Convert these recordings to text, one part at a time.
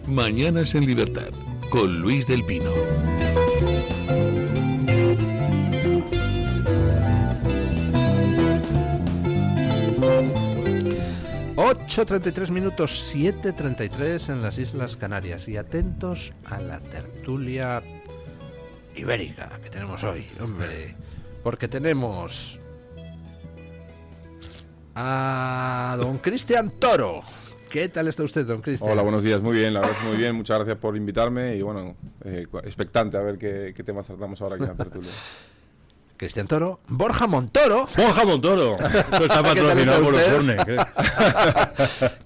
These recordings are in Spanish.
Mañanas en Libertad, con Luis del Pino. ...8:33 minutos, 7:33 en las Islas Canarias. Y atentos a la tertulia ibérica que tenemos hoy, hombre. Porque tenemos a don Cristian Toro. ¿Qué tal está usted, don Cristian? Hola, buenos días, muy bien, la verdad es muy bien, muchas gracias por invitarme y bueno, expectante a ver qué temas tratamos ahora aquí en la tertulia. Cristian Toro, Borja Montoro. Borja Montoro, está patrocinado por los Fornes.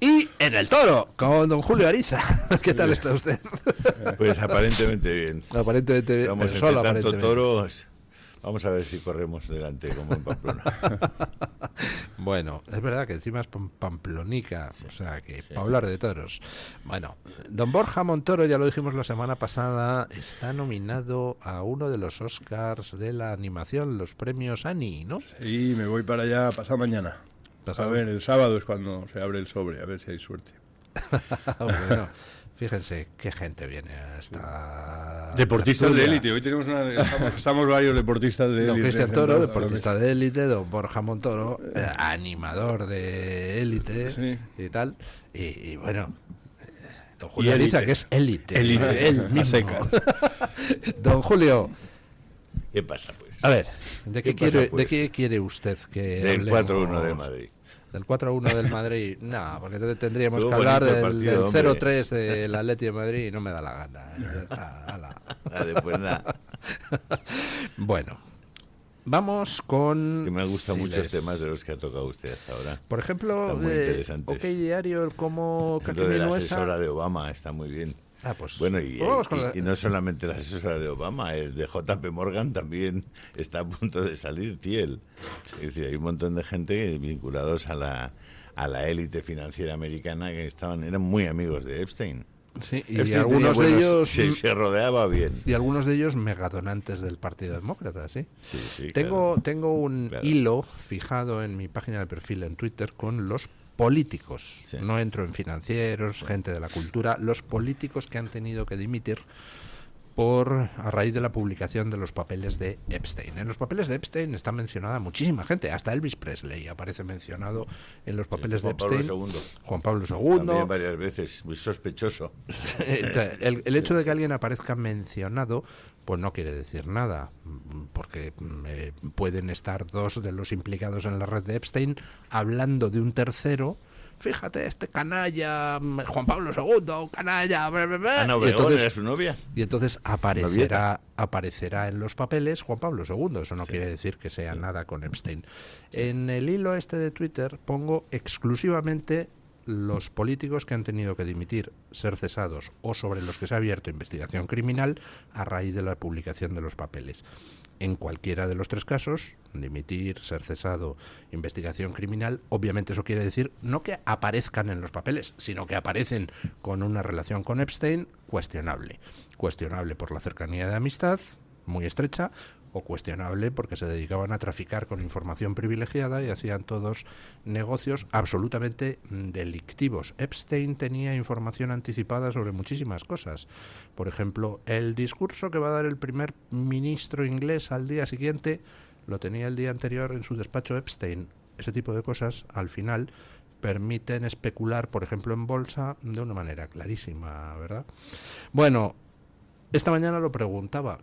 Y en el Toro, con don Julio Ariza. ¿Qué tal está usted? Pues aparentemente bien. Aparentemente bien, Vamos, pero solo entre tanto aparentemente. toros, vamos a ver si corremos delante como en Pamplona. Bueno, es verdad que encima es pamplonica, Sí, o sea que sí, para hablar sí, de sí. toros. Bueno, don Borja Montoro, ya lo dijimos la semana pasada, está nominado a uno de los Oscars de la animación, los premios Annie, ¿no? Y me voy para allá pasado mañana. A ver, el sábado es cuando se abre el sobre, a ver si hay suerte. Bueno, fíjense qué gente viene a esta Deportistas de tertulia. élite, hoy tenemos estamos varios deportistas de élite. Don Cristian Toro, sentados. deportista de élite, don Borja Montoro, animador de élite Sí. y tal. Y bueno, don Julio élite. Ariza, que es élite. Élite, Él a mismo. secas. Don Julio, ¿Qué pasa, pues? a ver, ¿de qué, ¿Qué pasa, quiere, pues? ¿de qué quiere usted que Del hablemos? 4-1 de Madrid. Del 4-1 del Madrid, no, porque entonces tendríamos Estuvo que hablar bonito el del, partido, del hombre. 0-3 del Atleti de Madrid y no me da la gana. Ya está, ala. Vale, pues nada. Bueno, vamos con... Que me gustan si muchos les- temas de los que ha tocado usted hasta ahora. Por ejemplo, Están muy interesantes. OK Diario, el cómo Lo de la Minuesa. asesora de Obama está muy bien. Ah, pues, Bueno, pues vamos con la- y no solamente la asesora de Obama, el de JP Morgan también está a punto de salir, Thiel. Es decir, hay un montón de gente vinculados a la élite financiera americana que eran muy amigos de Epstein. Sí, y Epstein algunos tenía de buenos- ellos... se rodeaba bien. Y algunos de ellos megadonantes del Partido Demócrata, ¿sí? Sí, sí, Tengo claro. un Claro. hilo fijado en mi página de perfil en Twitter con los políticos. Sí. No entro en financieros, gente de la cultura, los políticos que han tenido que dimitir a raíz de la publicación de los papeles de Epstein. En los papeles de Epstein está mencionada muchísima gente, hasta Elvis Presley aparece mencionado en los papeles de Juan Pablo Epstein. II. Juan Pablo También II. varias veces, muy sospechoso. El hecho de que alguien aparezca mencionado, pues no quiere decir nada, porque pueden estar dos de los implicados en la red de Epstein hablando de un tercero. Fíjate, este canalla, Juan Pablo II, canalla, bla, bla, bla. Ana Y Obregón entonces- era su novia. Y entonces aparecerá en los papeles Juan Pablo II. Eso no Sí. quiere decir que sea nada con Epstein. En el hilo este de Twitter pongo exclusivamente los políticos que han tenido que dimitir, ser cesados o sobre los que se ha abierto investigación criminal a raíz de la publicación de los papeles. En cualquiera de los tres casos, dimitir, ser cesado, investigación criminal, obviamente eso quiere decir no que aparezcan en los papeles, sino que aparecen con una relación con Epstein cuestionable. Cuestionable por la cercanía de amistad, muy estrecha, o cuestionable porque se dedicaban a traficar con información privilegiada y hacían todos negocios absolutamente delictivos. Epstein tenía información anticipada sobre muchísimas cosas. Por ejemplo, el discurso que va a dar el primer ministro inglés al día siguiente lo tenía el día anterior en su despacho Epstein. Ese tipo de cosas, al final, permiten especular, por ejemplo, en bolsa de una manera clarísima, ¿verdad? Bueno, esta mañana lo preguntaba.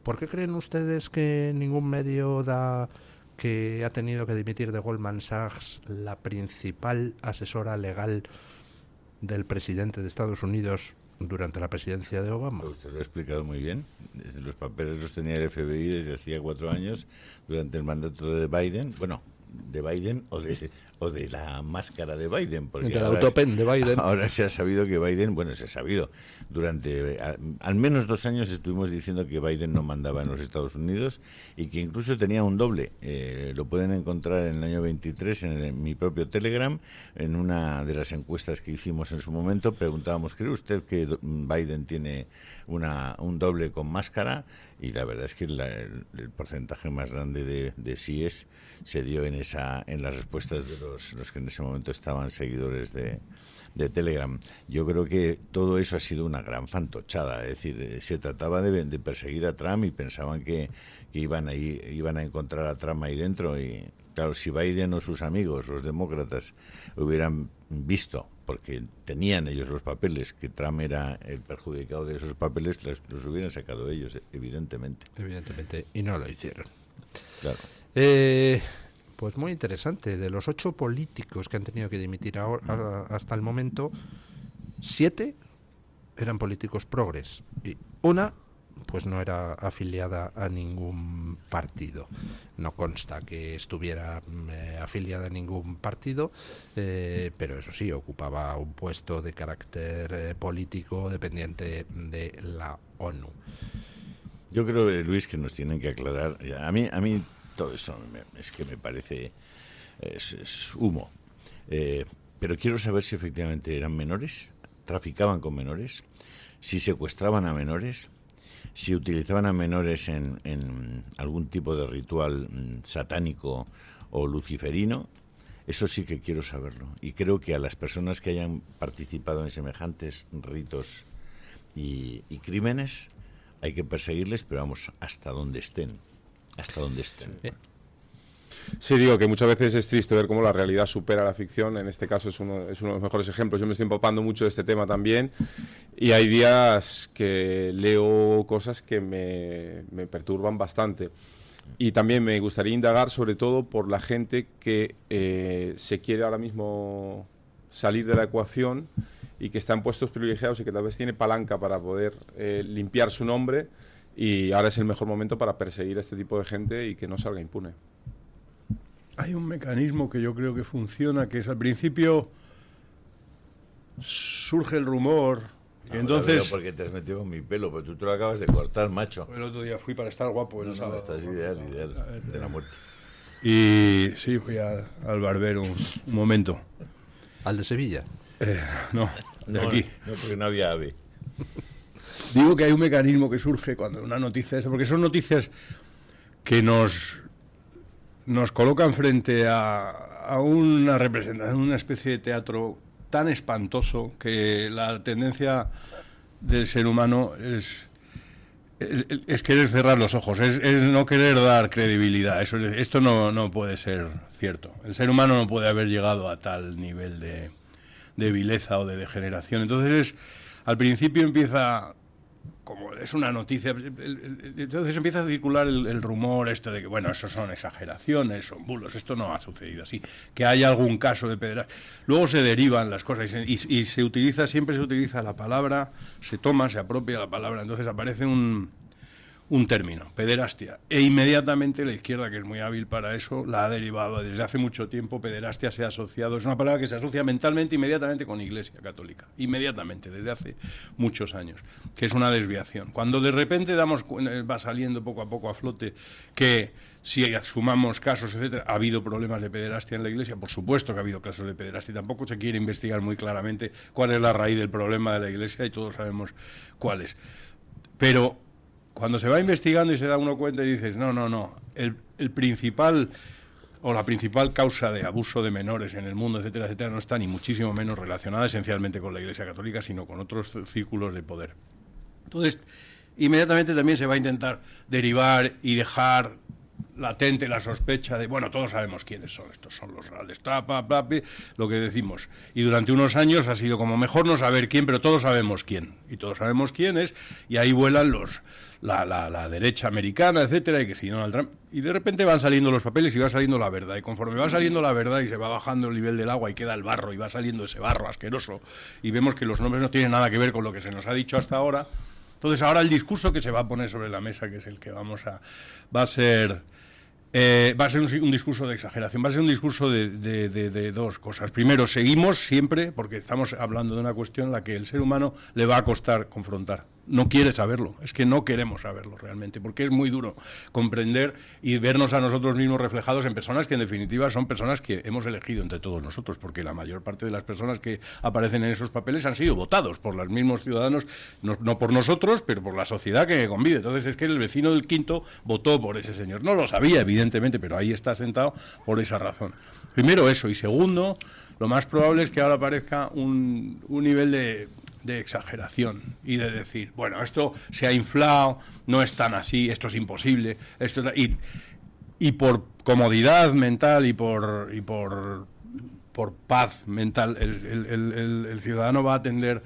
¿Por qué creen ustedes que ningún medio da que ha tenido que dimitir de Goldman Sachs la principal asesora legal del presidente de Estados Unidos durante la presidencia de Obama? Usted lo ha explicado muy bien. Los papeles los tenía el FBI desde hacía 4 años, durante el mandato de Biden. Bueno, de Biden o de la máscara de Biden. Porque Entre el ahora autopen de Biden. Ahora se ha sabido que Biden, bueno, se ha sabido, durante al menos 2 años estuvimos diciendo que Biden no mandaba en los Estados Unidos y que incluso tenía un doble. Lo pueden encontrar en el año 23 en mi propio Telegram, en una de las encuestas que hicimos en su momento. Preguntábamos, ¿cree usted que Biden tiene un doble con máscara? y la verdad es que el porcentaje más grande de síes se dio en las respuestas de los que en ese momento estaban seguidores de Telegram. Yo creo que todo eso ha sido una gran fantochada, es decir, se trataba de perseguir a Trump y pensaban que iban a encontrar a Trump ahí dentro, y claro, si Biden o sus amigos, los demócratas, hubieran visto, porque tenían ellos los papeles, que Trump era el perjudicado de esos papeles, los hubieran sacado ellos, evidentemente. Evidentemente, y no lo hicieron. Claro. Pues muy interesante. De los 8 políticos que han tenido que dimitir ahora, hasta el momento, 7 eran políticos progres y una pues no era afiliada a ningún partido. No consta que estuviera afiliada a ningún partido, pero eso sí, ocupaba un puesto de carácter político dependiente de la ONU. Yo creo, Luis, que nos tienen que aclarar. A mí todo eso es que me parece es humo. Pero quiero saber si efectivamente eran menores, traficaban con menores, si secuestraban a menores, si utilizaban a menores en algún tipo de ritual satánico o luciferino. Eso sí que quiero saberlo. Y creo que a las personas que hayan participado en semejantes ritos y crímenes hay que perseguirles, pero vamos, hasta donde estén. Hasta donde estén. Sí, digo que muchas veces es triste ver cómo la realidad supera la ficción. En este caso es uno de los mejores ejemplos. Yo me estoy empapando mucho de este tema también, y hay días que leo cosas que me perturban bastante. Y también me gustaría indagar sobre todo por la gente que se quiere ahora mismo salir de la ecuación y que está en puestos privilegiados y que tal vez tiene palanca para poder limpiar su nombre, y ahora es el mejor momento para perseguir a este tipo de gente y que no salga impune. Hay un mecanismo que yo creo que funciona, que es al principio surge el rumor, y entonces... Porque te has metido con mi pelo, porque tú te lo acabas de cortar, macho. El otro día fui para estar guapo. No, estás ideal, de la muerte. Y sí, fui al barbero un momento. ¿Al de Sevilla? No, de aquí. No, porque no había ave. Digo que hay un mecanismo que surge cuando una noticia es, porque son noticias que nos colocan frente a una representación, una especie de teatro tan espantoso que la tendencia del ser humano es querer cerrar los ojos, es no querer dar credibilidad. Esto no puede ser cierto. El ser humano no puede haber llegado a tal nivel de vileza o de degeneración. Entonces, al principio empieza... como es una noticia, entonces empieza a circular el rumor de que, bueno, eso son exageraciones, son bulos, esto no ha sucedido así, que haya algún caso de pederastia. Luego se derivan las cosas y siempre se utiliza la palabra, se apropia la palabra, entonces aparece un término, pederastia, e inmediatamente la izquierda, que es muy hábil para eso, la ha derivado. Desde hace mucho tiempo pederastia se ha asociado, es una palabra que se asocia mentalmente inmediatamente con Iglesia Católica, inmediatamente, desde hace muchos años, que es una desviación. Cuando de repente va saliendo poco a poco a flote que si sumamos casos, etcétera, ha habido problemas de pederastia en la Iglesia, por supuesto que ha habido casos de pederastia, tampoco se quiere investigar muy claramente cuál es la raíz del problema de la Iglesia y todos sabemos cuál es. Pero cuando se va investigando y se da uno cuenta y dices, no, el principal o la principal causa de abuso de menores en el mundo, etcétera, etcétera, no está ni muchísimo menos relacionada esencialmente con la Iglesia Católica, sino con otros círculos de poder. Entonces, inmediatamente también se va a intentar derivar y dejar latente la sospecha de, bueno, todos sabemos quiénes son, estos son los reales, lo que decimos. Y durante unos años ha sido como mejor no saber quién, pero todos sabemos quién. Y todos sabemos quién es, y ahí vuelan la derecha americana, etcétera, y que si Donald Trump. Y de repente van saliendo los papeles y va saliendo la verdad. Y conforme va saliendo la verdad y se va bajando el nivel del agua y queda el barro, y va saliendo ese barro asqueroso, y vemos que los nombres no tienen nada que ver con lo que se nos ha dicho hasta ahora. Entonces ahora el discurso que se va a poner sobre la mesa, que es el que va a ser un discurso de exageración, va a ser un discurso de dos cosas. Primero, seguimos siempre, porque estamos hablando de una cuestión en la que el ser humano le va a costar confrontar. no quiere saberlo, es que no queremos saberlo realmente, porque es muy duro comprender y vernos a nosotros mismos reflejados en personas que en definitiva son personas que hemos elegido entre todos nosotros, porque la mayor parte de las personas que aparecen en esos papeles han sido votados por los mismos ciudadanos, no por nosotros, pero por la sociedad que convive. Entonces es que el vecino del quinto votó por ese señor, no lo sabía evidentemente, pero ahí está sentado por esa razón. Primero eso, y segundo, lo más probable es que ahora aparezca un nivel de exageración y de decir, bueno, esto se ha inflado, no es tan así, esto es imposible, y por comodidad mental y por paz mental, el ciudadano va a tender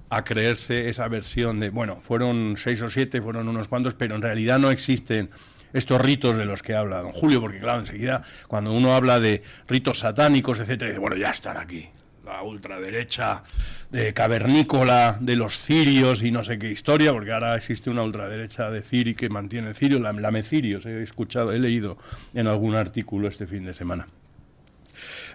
a creerse esa versión de, bueno, fueron 6 o 7, fueron unos cuantos, pero en realidad no existen estos ritos de los que habla don Julio, porque claro, enseguida, cuando uno habla de ritos satánicos, etcétera, dice, bueno, ya están aquí. La ultraderecha de cavernícola de los cirios y no sé qué historia, porque ahora existe una ultraderecha de Ciri que mantiene el cirio, la Mecirios, he leído en algún artículo este fin de semana.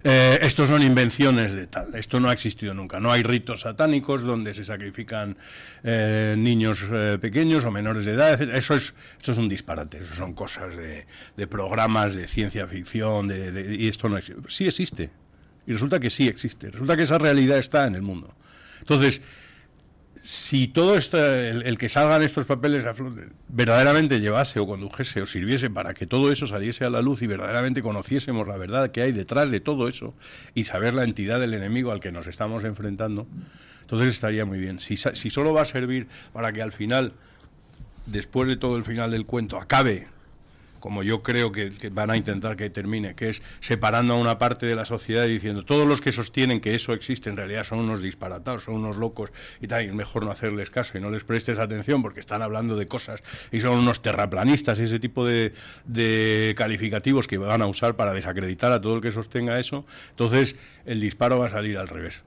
Estos son invenciones de tal, esto no ha existido nunca, no hay ritos satánicos donde se sacrifican niños pequeños o menores de edad, etc. Eso es un disparate, eso son cosas de programas de ciencia ficción, y esto no existe. Sí existe. Y resulta que sí existe, resulta que esa realidad está en el mundo. Entonces, si todo esto, el que salgan estos papeles a flote, verdaderamente llevase o condujese o sirviese para que todo eso saliese a la luz y verdaderamente conociésemos la verdad que hay detrás de todo eso y saber la entidad del enemigo al que nos estamos enfrentando, entonces estaría muy bien. Si solo va a servir para que al final, después de todo el final del cuento, acabe como yo creo que van a intentar que termine, que es separando a una parte de la sociedad y diciendo todos los que sostienen que eso existe en realidad son unos disparatados, son unos locos y tal, y es mejor no hacerles caso y no les prestes atención porque están hablando de cosas y son unos terraplanistas y ese tipo de calificativos que van a usar para desacreditar a todo el que sostenga eso, entonces el disparo va a salir al revés.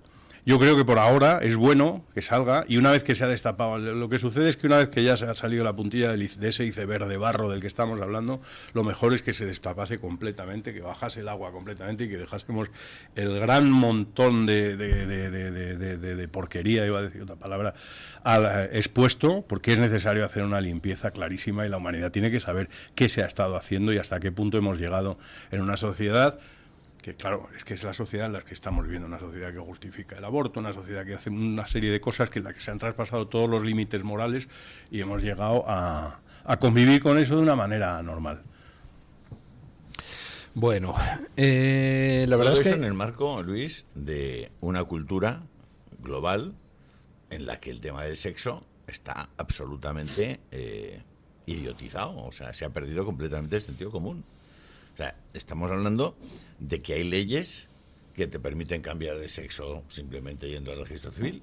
Yo creo que por ahora es bueno que salga, y una vez que se ha destapado, lo que sucede es que una vez que ya se ha salido la puntilla de ese iceberg de barro del que estamos hablando, lo mejor es que se destapase completamente, que bajase el agua completamente y que dejásemos el gran montón de porquería, iba a decir otra palabra, expuesto, porque es necesario hacer una limpieza clarísima y la humanidad tiene que saber qué se ha estado haciendo y hasta qué punto hemos llegado en una sociedad que claro, es que es la sociedad en la que estamos viviendo, una sociedad que justifica el aborto, una sociedad que hace una serie de cosas que en la que se han traspasado todos los límites morales y hemos llegado a convivir con eso de una manera normal. Bueno, la verdad es que en el marco, Luis, de una cultura global en la que el tema del sexo está absolutamente idiotizado, o sea, se ha perdido completamente el sentido común. O sea, estamos hablando de que hay leyes que te permiten cambiar de sexo simplemente yendo al registro civil.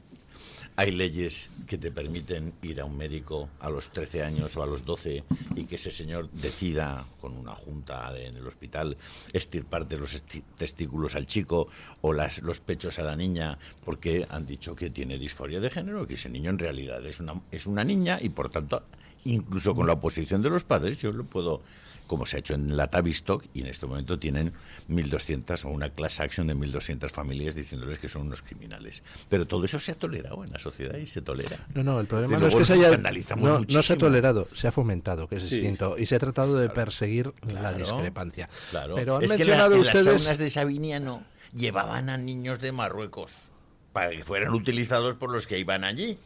Hay leyes que te permiten ir a un médico a los 13 años o a los 12 y que ese señor decida con una junta en el hospital extirparte los testículos al chico o los pechos a la niña porque han dicho que tiene disforia de género, que ese niño en realidad es una niña y por tanto, incluso con la oposición de los padres, yo lo puedo, como se ha hecho en la Tavistock, y en este momento tienen 1.200 o una class action de 1.200 familias diciéndoles que son unos criminales. Pero todo eso se ha tolerado en la sociedad y se tolera. No, el problema no es que se haya... No se ha tolerado, se ha fomentado, que es distinto. Y se ha tratado de perseguir la discrepancia. Claro. Pero han es mencionado que ustedes... las saunas de Sabiniano llevaban a niños de Marruecos para que fueran utilizados por los que iban allí.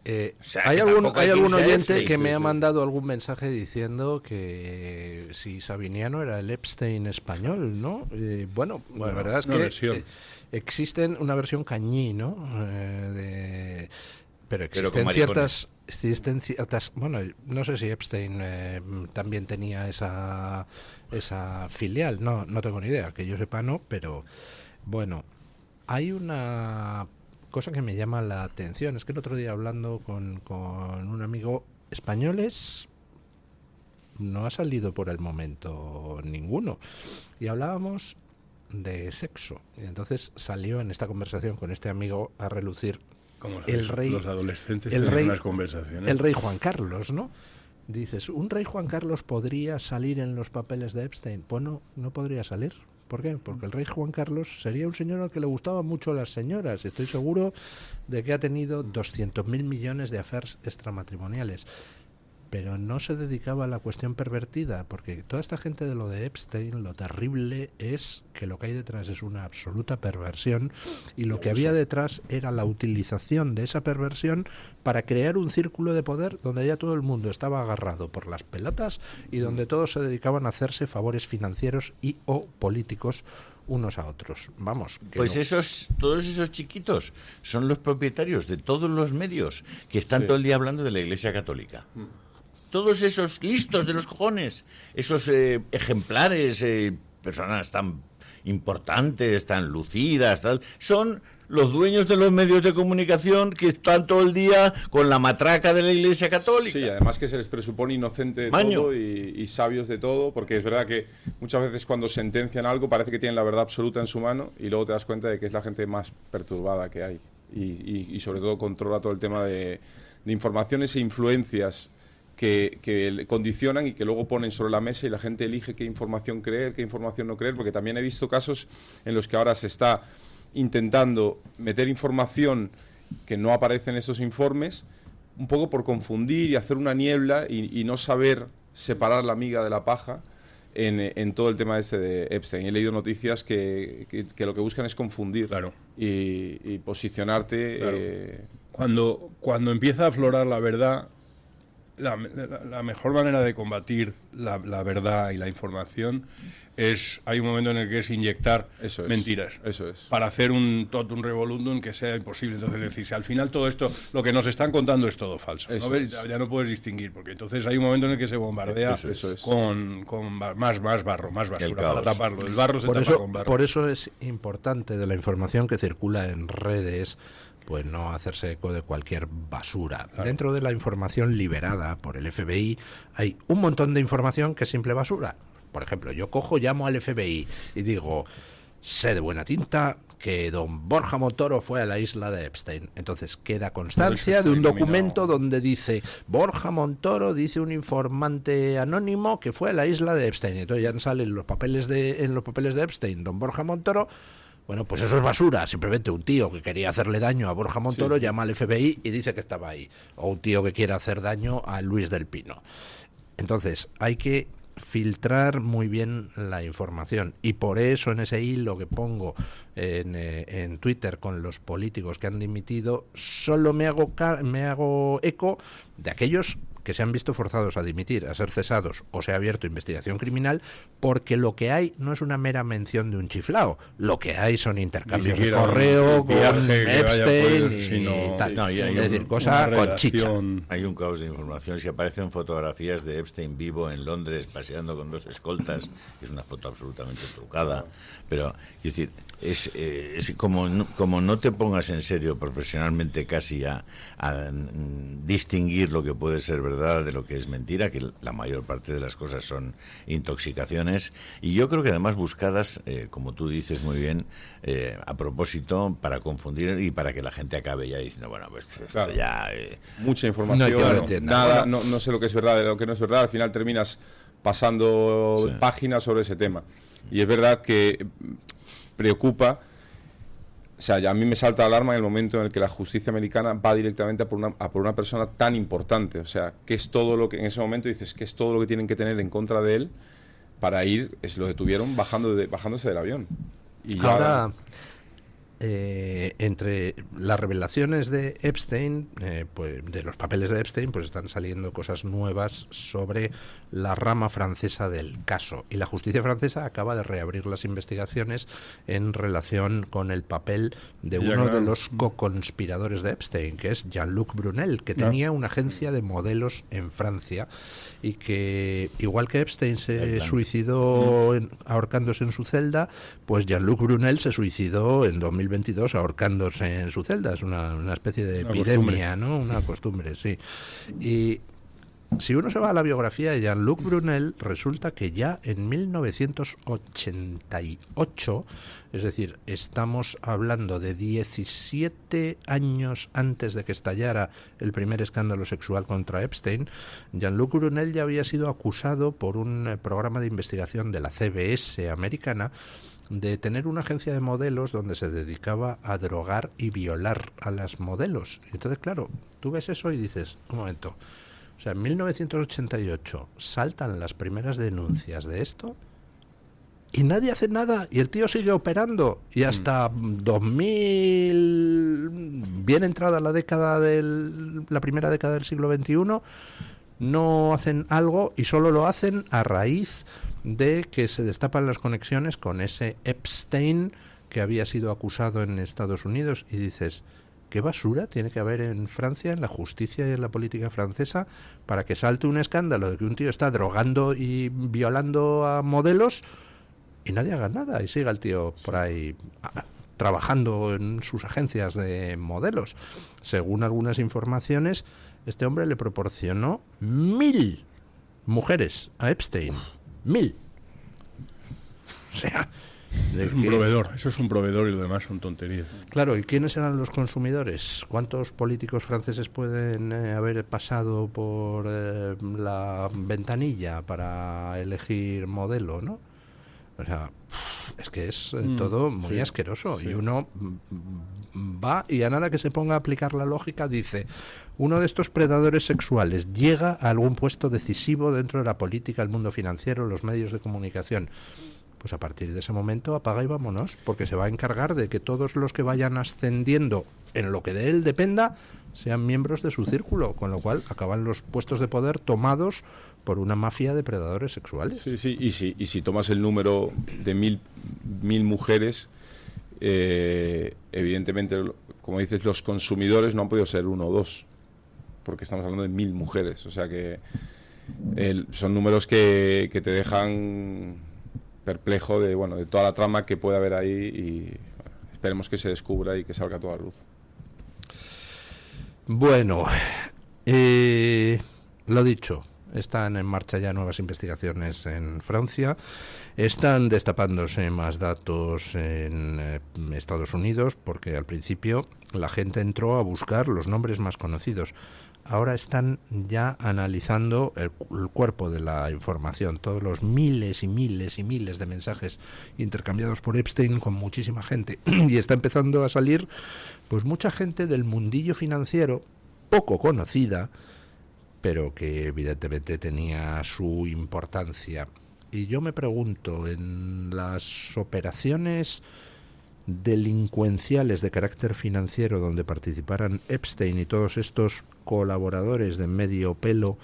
O sea, hay algún oyente que me ha mandado algún mensaje diciendo que si Sabiniano era el Epstein español, ¿no? Bueno, la verdad es que existen una versión cañí, ¿no? Pero existen ciertas... Bueno, no sé si Epstein también tenía esa filial, no tengo ni idea, que yo sepa no, pero bueno, hay una cosa que me llama la atención, es que el otro día hablando con un amigo, españoles no ha salido por el momento ninguno, y hablábamos de sexo, y entonces salió en esta conversación con este amigo a relucir el rey, los adolescentes tienen unas conversaciones. El rey Juan Carlos, ¿no? Dices, ¿un rey Juan Carlos podría salir en los papeles de Epstein? Pues no podría salir, ¿Por qué? Porque el rey Juan Carlos sería un señor al que le gustaban mucho las señoras. Estoy seguro de que ha tenido 200.000 millones de affairs extramatrimoniales. Pero no se dedicaba a la cuestión pervertida, porque toda esta gente de lo de Epstein, lo terrible es que lo que hay detrás es una absoluta perversión, y lo que había detrás era la utilización de esa perversión para crear un círculo de poder donde ya todo el mundo estaba agarrado por las pelotas y donde todos se dedicaban a hacerse favores financieros y o políticos unos a otros. Vamos. Pues todos esos chiquitos son los propietarios de todos los medios que están todo el día hablando de la Iglesia Católica. Todos esos listos de los cojones, esos ejemplares, personas tan importantes, tan lucidas, tal, son los dueños de los medios de comunicación que están todo el día con la matraca de la Iglesia Católica. Sí, además que se les presupone inocente de todo y sabios de todo, porque es verdad que muchas veces cuando sentencian algo parece que tienen la verdad absoluta en su mano y luego te das cuenta de que es la gente más perturbada que hay y sobre todo controla todo el tema de informaciones e influencias que le condicionan y que luego ponen sobre la mesa y la gente elige qué información creer, qué información no creer, porque también he visto casos en los que ahora se está intentando meter información que no aparece en esos informes, un poco por confundir y hacer una niebla y no saber separar la miga de la paja en todo el tema este de Epstein. He leído noticias que lo que buscan es confundir y posicionarte. Claro. Cuando empieza a aflorar la verdad, la mejor manera de combatir la verdad y la información hay un momento en el que es inyectar mentiras. Eso es. Para hacer un totum revolutum que sea imposible. Entonces, decirse, al final todo esto, lo que nos están contando es todo falso. ¿No? Ya no puedes distinguir, porque entonces hay un momento en el que se bombardea con más barro, más basura para taparlo. El barro se tapa con barro. Por eso es importante de la información que circula en redes, pues no hacerse eco de cualquier basura. Claro. Dentro de la información liberada por el FBI hay un montón de información que es simple basura. Por ejemplo, yo llamo al FBI y digo, sé de buena tinta que don Borja Montoro fue a la isla de Epstein. Entonces queda constancia de un documento donde dice, Borja Montoro dice un informante anónimo que fue a la isla de Epstein. Entonces ya salen en los papeles de Epstein, don Borja Montoro. Bueno, pues eso es basura. Simplemente un tío que quería hacerle daño a Borja Montoro llama al FBI y dice que estaba ahí. O un tío que quiere hacer daño a Luis del Pino. Entonces, hay que filtrar muy bien la información. Y por eso en ese hilo que pongo en Twitter con los políticos que han dimitido, solo me hago eco de aquellos que se han visto forzados a dimitir, a ser cesados o se ha abierto investigación criminal, porque lo que hay no es una mera mención de un chiflao, lo que hay son intercambios de correo con Epstein y tal. No, es decir, cosa con chicha. Hay un caos de información. Si aparecen fotografías de Epstein vivo en Londres paseando con 2 escoltas, que es una foto absolutamente trucada, pero es decir, es como no te pongas en serio profesionalmente casi a distinguir lo que puede ser verdad de lo que es mentira, que la mayor parte de las cosas son intoxicaciones, y yo creo que además buscadas, como tú dices muy bien, a propósito, para confundir y para que la gente acabe ya diciendo, bueno, pues esto ya... Mucha información, nada, no sé lo que es verdad de lo que no es verdad, al final terminas pasando páginas sobre ese tema. Y es verdad que preocupa, o sea, ya a mí me salta la alarma en el momento en el que la justicia americana va directamente a por una persona tan importante. O sea, que es todo lo que en ese momento dices que es todo lo que tienen que tener en contra de él para ir, lo detuvieron bajándose del avión. Y ahora, entre las revelaciones de Epstein, pues de los papeles de Epstein, pues están saliendo cosas nuevas sobre la rama francesa del caso, y la justicia francesa acaba de reabrir las investigaciones en relación con el papel de uno de los co-conspiradores de Epstein, que es Jean-Luc Brunel, que tenía una agencia de modelos en Francia y que, igual que Epstein se suicidó ahorcándose en su celda, pues Jean-Luc Brunel se suicidó en 2022 ahorcándose en su celda. Es una especie de epidemia, ¿no? Una costumbre, sí. Y si uno se va a la biografía de Jean-Luc Brunel, resulta que ya en 1988, es decir, estamos hablando de 17 años antes de que estallara el primer escándalo sexual contra Epstein, Jean-Luc Brunel ya había sido acusado por un programa de investigación de la CBS americana de tener una agencia de modelos donde se dedicaba a drogar y violar a las modelos. Y entonces, claro, tú ves eso y dices, un momento, o sea, en 1988 saltan las primeras denuncias de esto y nadie hace nada y el tío sigue operando y hasta 2000, bien entrada la primera década del siglo XXI, no hacen algo y solo lo hacen a raíz de que se destapan las conexiones con ese Epstein que había sido acusado en Estados Unidos. Y dices, ¿qué basura tiene que haber en Francia, en la justicia y en la política francesa, para que salte un escándalo de que un tío está drogando y violando a modelos y nadie haga nada y siga el tío por ahí trabajando en sus agencias de modelos? Según algunas informaciones, este hombre le proporcionó 1000 mujeres a Epstein. 1000. O sea, es un proveedor, eso es un proveedor y lo demás son tonterías. Claro, ¿y quiénes eran los consumidores? ¿Cuántos políticos franceses pueden haber pasado por la ventanilla para elegir modelo, no? O sea, es que es todo muy asqueroso. Sí. Y uno va y a nada que se ponga a aplicar la lógica dice, uno de estos predadores sexuales llega a algún puesto decisivo dentro de la política, el mundo financiero, los medios de comunicación. Pues a partir de ese momento apaga y vámonos, porque se va a encargar de que todos los que vayan ascendiendo en lo que de él dependa sean miembros de su círculo, con lo cual acaban los puestos de poder tomados por una mafia de predadores sexuales. Sí, sí, y si tomas el número de 1000 mujeres, evidentemente, como dices, los consumidores no han podido ser 1 o 2, porque estamos hablando de 1000 mujeres, o sea que son números que te dejan perplejo de toda la trama que puede haber ahí, y esperemos que se descubra y que salga toda la luz. Bueno, lo dicho, están en marcha ya nuevas investigaciones en Francia, están destapándose más datos en Estados Unidos, porque al principio la gente entró a buscar los nombres más conocidos. Ahora están ya analizando el cuerpo de la información, todos los miles y miles y miles de mensajes intercambiados por Epstein con muchísima gente. Y está empezando a salir pues mucha gente del mundillo financiero, poco conocida, pero que evidentemente tenía su importancia. Y yo me pregunto, en las operaciones delincuenciales de carácter financiero donde participaran Epstein y todos estos colaboradores de medio pelo,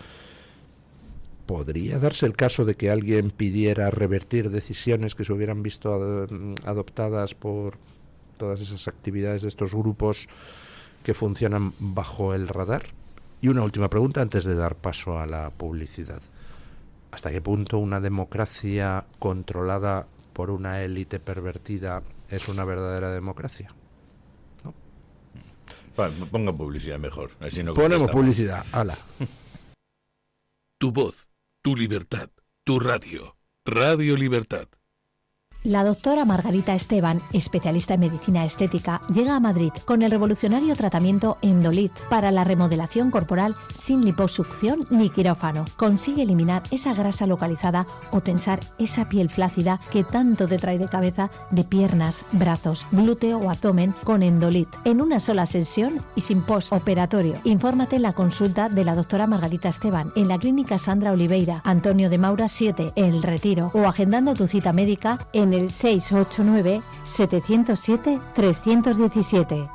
¿podría darse el caso de que alguien pidiera revertir decisiones que se hubieran visto adoptadas por todas esas actividades de estos grupos que funcionan bajo el radar? Y una última pregunta antes de dar paso a la publicidad. ¿Hasta qué punto una democracia controlada por una élite pervertida es una verdadera democracia? ¿No? Ponga publicidad mejor. Así no ponemos publicidad. ¡Hala! Tu voz, tu libertad, tu radio. Radio Libertad. La doctora Margarita Esteban, especialista en medicina estética, llega a Madrid con el revolucionario tratamiento Endolit para la remodelación corporal sin liposucción ni quirófano. Consigue eliminar esa grasa localizada o tensar esa piel flácida que tanto te trae de cabeza, de piernas, brazos, glúteo o abdomen con Endolit. En una sola sesión y sin postoperatorio. Infórmate en la consulta de la doctora Margarita Esteban en la Clínica Sandra Oliveira, Antonio de Maura 7, El Retiro, o agendando tu cita médica en el 689-707-317.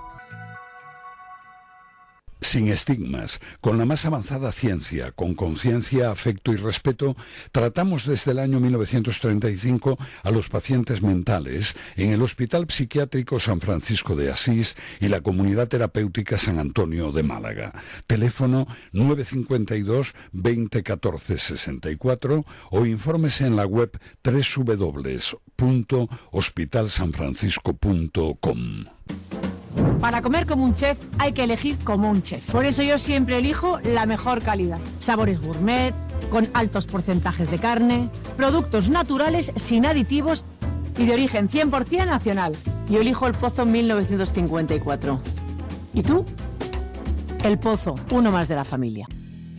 Sin estigmas, con la más avanzada ciencia, con conciencia, afecto y respeto, tratamos desde el año 1935 a los pacientes mentales en el Hospital Psiquiátrico San Francisco de Asís y la Comunidad Terapéutica San Antonio de Málaga. Teléfono 952 20 14 64 o infórmese en la web www.hospitalsanfrancisco.com. Para comer como un chef hay que elegir como un chef. Por eso yo siempre elijo la mejor calidad. Sabores gourmet, con altos porcentajes de carne, productos naturales sin aditivos y de origen 100% nacional. Yo elijo El Pozo 1954. ¿Y tú? El Pozo, uno más de la familia.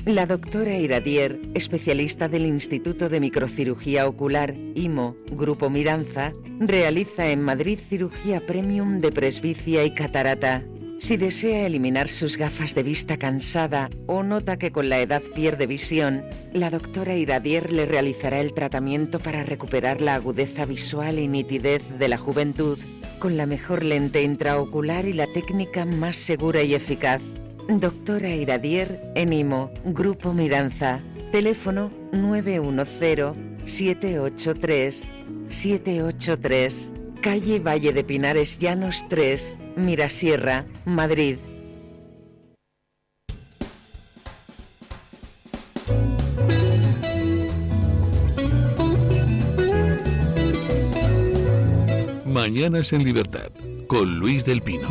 La doctora Iradier, especialista del Instituto de Microcirugía Ocular, IMO, Grupo Miranza, realiza en Madrid cirugía premium de presbicia y catarata. Si desea eliminar sus gafas de vista cansada o nota que con la edad pierde visión, la doctora Iradier le realizará el tratamiento para recuperar la agudeza visual y nitidez de la juventud con la mejor lente intraocular y la técnica más segura y eficaz. Doctora Iradier en IMO, Grupo Miranza. Teléfono 910-783-783. Calle Valle de Pinares Llanos 3, Mirasierra, Madrid. Mañanas en Libertad, con Luis del Pino.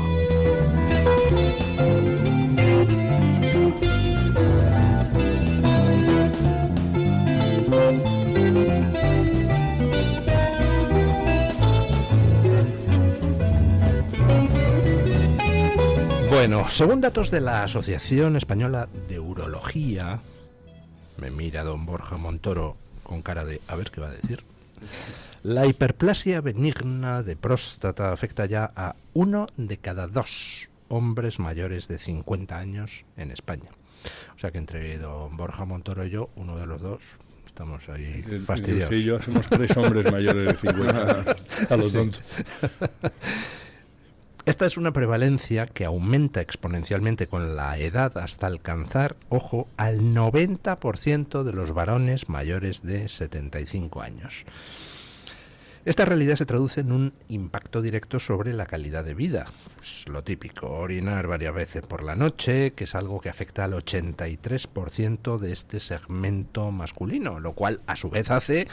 Bueno, según datos de la Asociación Española de Urología, me mira don Borja Montoro con cara de a ver qué va a decir, la hiperplasia benigna de próstata afecta ya a 1 de cada 2 hombres mayores de 50 años en España. O sea que entre don Borja Montoro y yo, uno de los dos, estamos ahí fastidiados. Sí, yo somos 3 hombres mayores de 50 a los tontos. Esta es una prevalencia que aumenta exponencialmente con la edad hasta alcanzar, ojo, al 90% de los varones mayores de 75 años. Esta realidad se traduce en un impacto directo sobre la calidad de vida. Pues lo típico, orinar varias veces por la noche, que es algo que afecta al 83% de este segmento masculino, lo cual a su vez hace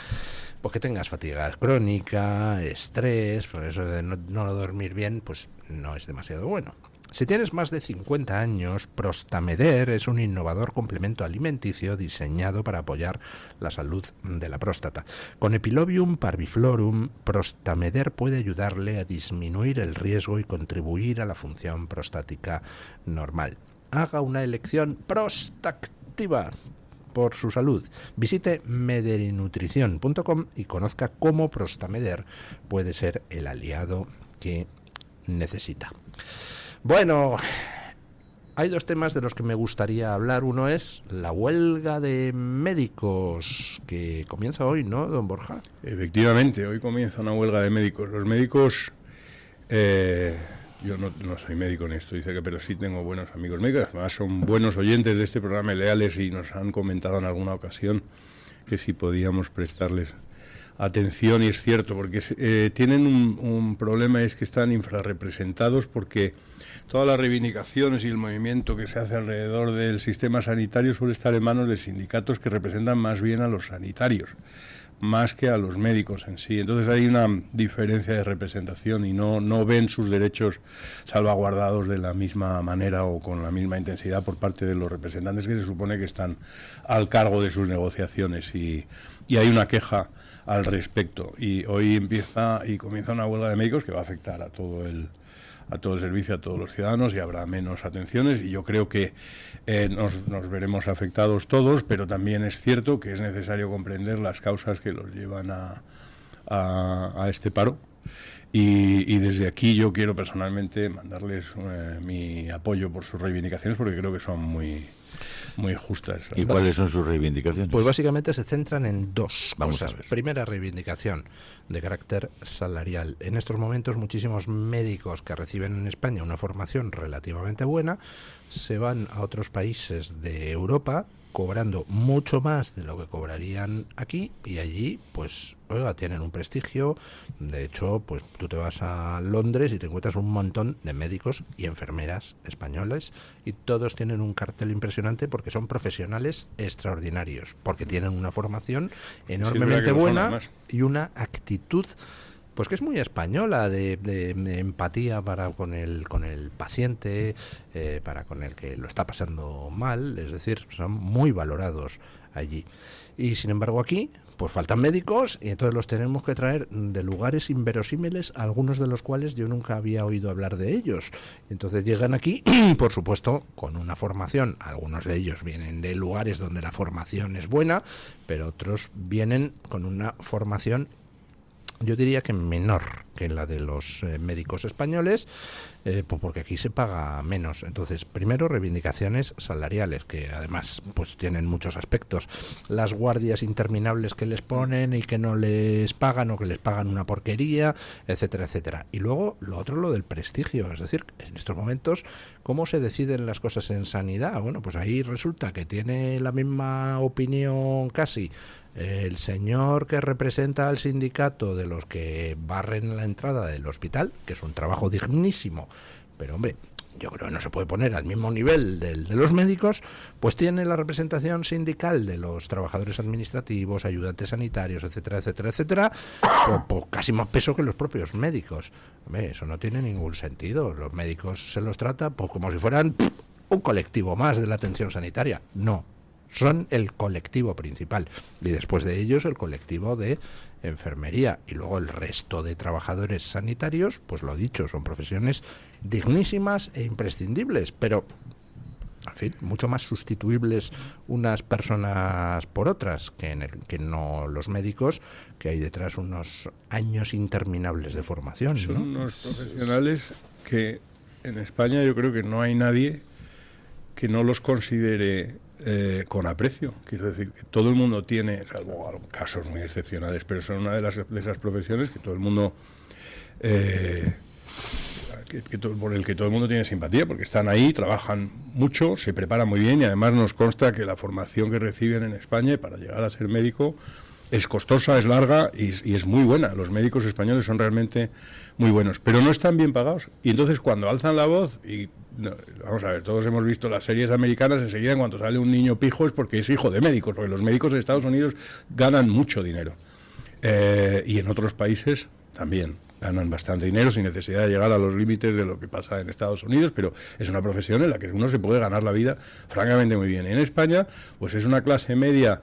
pues que tengas fatiga crónica, estrés, por eso de no dormir bien, pues no es demasiado bueno. Si tienes más de 50 años, Prostameder es un innovador complemento alimenticio diseñado para apoyar la salud de la próstata. Con Epilobium parviflorum, Prostameder puede ayudarle a disminuir el riesgo y contribuir a la función prostática normal. Haga una elección prostactiva por su salud. Visite mederinutrición.com y conozca cómo Prostameder puede ser el aliado que necesita. Bueno, hay 2 temas de los que me gustaría hablar. Uno es la huelga de médicos, que comienza hoy, ¿no, don Borja? Efectivamente, hoy comienza una huelga de médicos. Los médicos, yo no soy médico ni esto, pero sí tengo buenos amigos médicos. Además son buenos oyentes de este programa, leales, y nos han comentado en alguna ocasión que si podíamos prestarles atención, y es cierto, porque tienen un problema, es que están infrarrepresentados, porque todas las reivindicaciones y el movimiento que se hace alrededor del sistema sanitario suele estar en manos de sindicatos que representan más bien a los sanitarios, más que a los médicos en sí. Entonces hay una diferencia de representación y no ven sus derechos salvaguardados de la misma manera o con la misma intensidad por parte de los representantes que se supone que están al cargo de sus negociaciones, y hay una queja al respecto. Y hoy comienza una huelga de médicos que va a afectar a todo el servicio, a todos los ciudadanos, y habrá menos atenciones, y yo creo que nos veremos afectados todos, pero también es cierto que es necesario comprender las causas que los llevan a este paro, y desde aquí yo quiero personalmente mandarles mi apoyo por sus reivindicaciones, porque creo que son muy justas. ¿Y cuáles son sus reivindicaciones? Pues básicamente se centran en 2 Vamos cosas. a ver. Primera reivindicación, de carácter salarial. En estos momentos muchísimos médicos que reciben en España una formación relativamente buena se van a otros países de Europa cobrando mucho más de lo que cobrarían aquí, y allí pues oiga, tienen un prestigio. De hecho, pues tú te vas a Londres y te encuentras un montón de médicos y enfermeras españoles, y todos tienen un cartel impresionante porque son profesionales extraordinarios, porque tienen una formación enormemente buena y una actitud pues que es muy española, de empatía para con el paciente, para con el que lo está pasando mal. Es decir, son muy valorados allí. Y sin embargo aquí pues faltan médicos y entonces los tenemos que traer de lugares inverosímiles, algunos de los cuales yo nunca había oído hablar de ellos. Entonces llegan aquí, por supuesto, con una formación. Algunos de ellos vienen de lugares donde la formación es buena, pero otros vienen con una formación, yo diría que menor que la de los médicos españoles, pues porque aquí se paga menos. Entonces, primero, reivindicaciones salariales, que además pues tienen muchos aspectos. Las guardias interminables que les ponen y que no les pagan o que les pagan una porquería, etcétera, etcétera. Y luego, lo otro, lo del prestigio. Es decir, en estos momentos, ¿cómo se deciden las cosas en sanidad? Bueno, pues ahí resulta que tiene la misma opinión casi el señor que representa al sindicato de los que barren la entrada del hospital, que es un trabajo dignísimo, pero hombre, yo creo que no se puede poner al mismo nivel de los médicos, pues tiene la representación sindical de los trabajadores administrativos, ayudantes sanitarios, etcétera, etcétera, etcétera, por casi más peso que los propios médicos. Hombre, eso no tiene ningún sentido. Los médicos se los trata pues como si fueran un colectivo más de la atención sanitaria. No. Son el colectivo principal y después de ellos el colectivo de enfermería y luego el resto de trabajadores sanitarios, pues lo dicho, son profesiones dignísimas e imprescindibles, pero en fin, mucho más sustituibles unas personas por otras que no los médicos, que hay detrás unos años interminables de formación, ¿no? Son unos profesionales que en España yo creo que no hay nadie que no los considere con aprecio. Quiero decir que todo el mundo tiene, salvo casos muy excepcionales, pero son una de esas profesiones que todo el mundo por el que todo el mundo tiene simpatía, porque están ahí, trabajan mucho, se preparan muy bien y además nos consta que la formación que reciben en España para llegar a ser médico es costosa, es larga y es muy buena. Los médicos españoles son realmente muy buenos, pero no están bien pagados. Y entonces cuando alzan la voz y vamos a ver, todos hemos visto las series americanas, enseguida en cuanto sale un niño pijo es porque es hijo de médicos, porque los médicos de Estados Unidos ganan mucho dinero. Y en otros países también ganan bastante dinero sin necesidad de llegar a los límites de lo que pasa en Estados Unidos, pero es una profesión en la que uno se puede ganar la vida francamente muy bien. En España, pues es una clase media,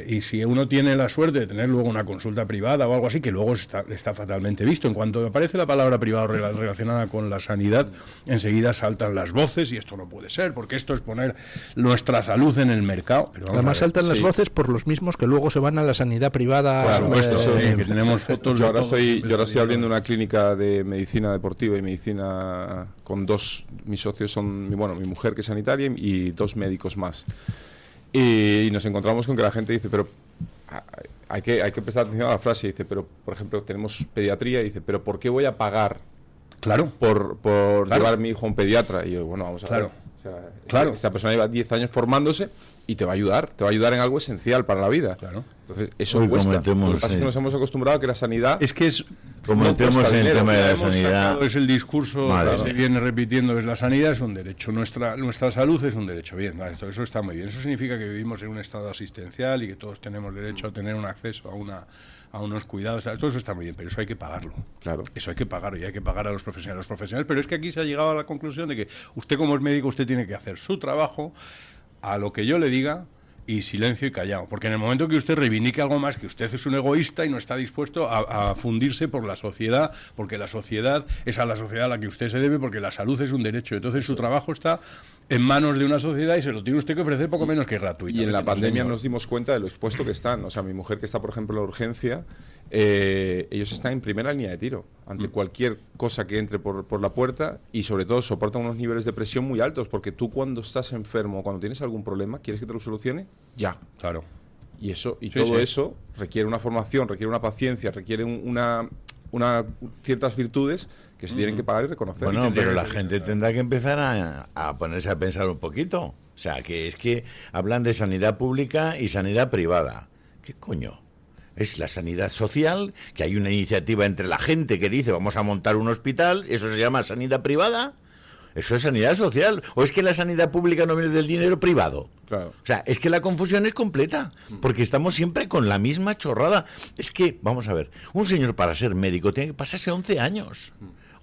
y si uno tiene la suerte de tener luego una consulta privada o algo así, que luego está fatalmente visto. En cuanto aparece la palabra privado relacionada con la sanidad, enseguida saltan las voces y esto no puede ser, porque esto es poner nuestra salud en el mercado. Pero además saltan las voces por los mismos que luego se van a la sanidad privada. Claro, que tenemos fotos. Yo ahora estoy abriendo una clínica de medicina deportiva y medicina con mis socios son, mi mujer que es sanitaria y 2 médicos más. Y nos encontramos con que la gente dice, pero hay que prestar atención a la frase. Dice, pero por ejemplo, tenemos pediatría y dice, pero ¿por qué voy a pagar por llevar a mi hijo a un pediatra? Y yo, bueno, vamos a ver. O sea, esta persona lleva 10 años formándose y te va a ayudar en algo esencial para la vida. Claro. Entonces, eso cuesta. Lo que pasa es que nos hemos acostumbrado a que la sanidad... Es que es... Comentemos en el tema de la sanidad. Es el discurso que se viene repitiendo, es la sanidad es un derecho, nuestra salud es un derecho. Bien, eso está muy bien. Eso significa que vivimos en un estado asistencial y que todos tenemos derecho a tener un acceso a unos cuidados. Todo eso está muy bien, pero eso hay que pagarlo. Claro. Eso hay que pagarlo y hay que pagar a los profesionales. Pero es que aquí se ha llegado a la conclusión de que usted como es médico, usted tiene que hacer su trabajo a lo que yo le diga y silencio y callado, porque en el momento que usted reivindique algo más, que usted es un egoísta y no está dispuesto a fundirse por la sociedad, porque la sociedad es a la sociedad a la que usted se debe, porque la salud es un derecho, entonces su trabajo está en manos de una sociedad y se lo tiene usted que ofrecer poco menos que gratuito. Y en la pandemia nos dimos cuenta de lo expuesto que están. O sea, mi mujer que está, por ejemplo, en la urgencia, ellos están en primera línea de tiro ante cualquier cosa que entre por la puerta y sobre todo soportan unos niveles de presión muy altos, porque tú cuando estás enfermo, cuando tienes algún problema, ¿quieres que te lo solucione? Ya. Claro. Y eso requiere una formación, requiere una paciencia, requiere ciertas virtudes que se tienen que pagar y reconocer. Bueno, pero la gente tendrá que empezar a ponerse a pensar un poquito. O sea, que es que hablan de sanidad pública y sanidad privada. ¿Qué coño? Es la sanidad social, que hay una iniciativa entre la gente que dice vamos a montar un hospital, ¿eso se llama sanidad privada? Eso es sanidad social. ¿O es que la sanidad pública no viene del dinero privado? Claro. O sea, es que la confusión es completa, porque estamos siempre con la misma chorrada. Es que, vamos a ver, un señor para ser médico tiene que pasarse 11 años.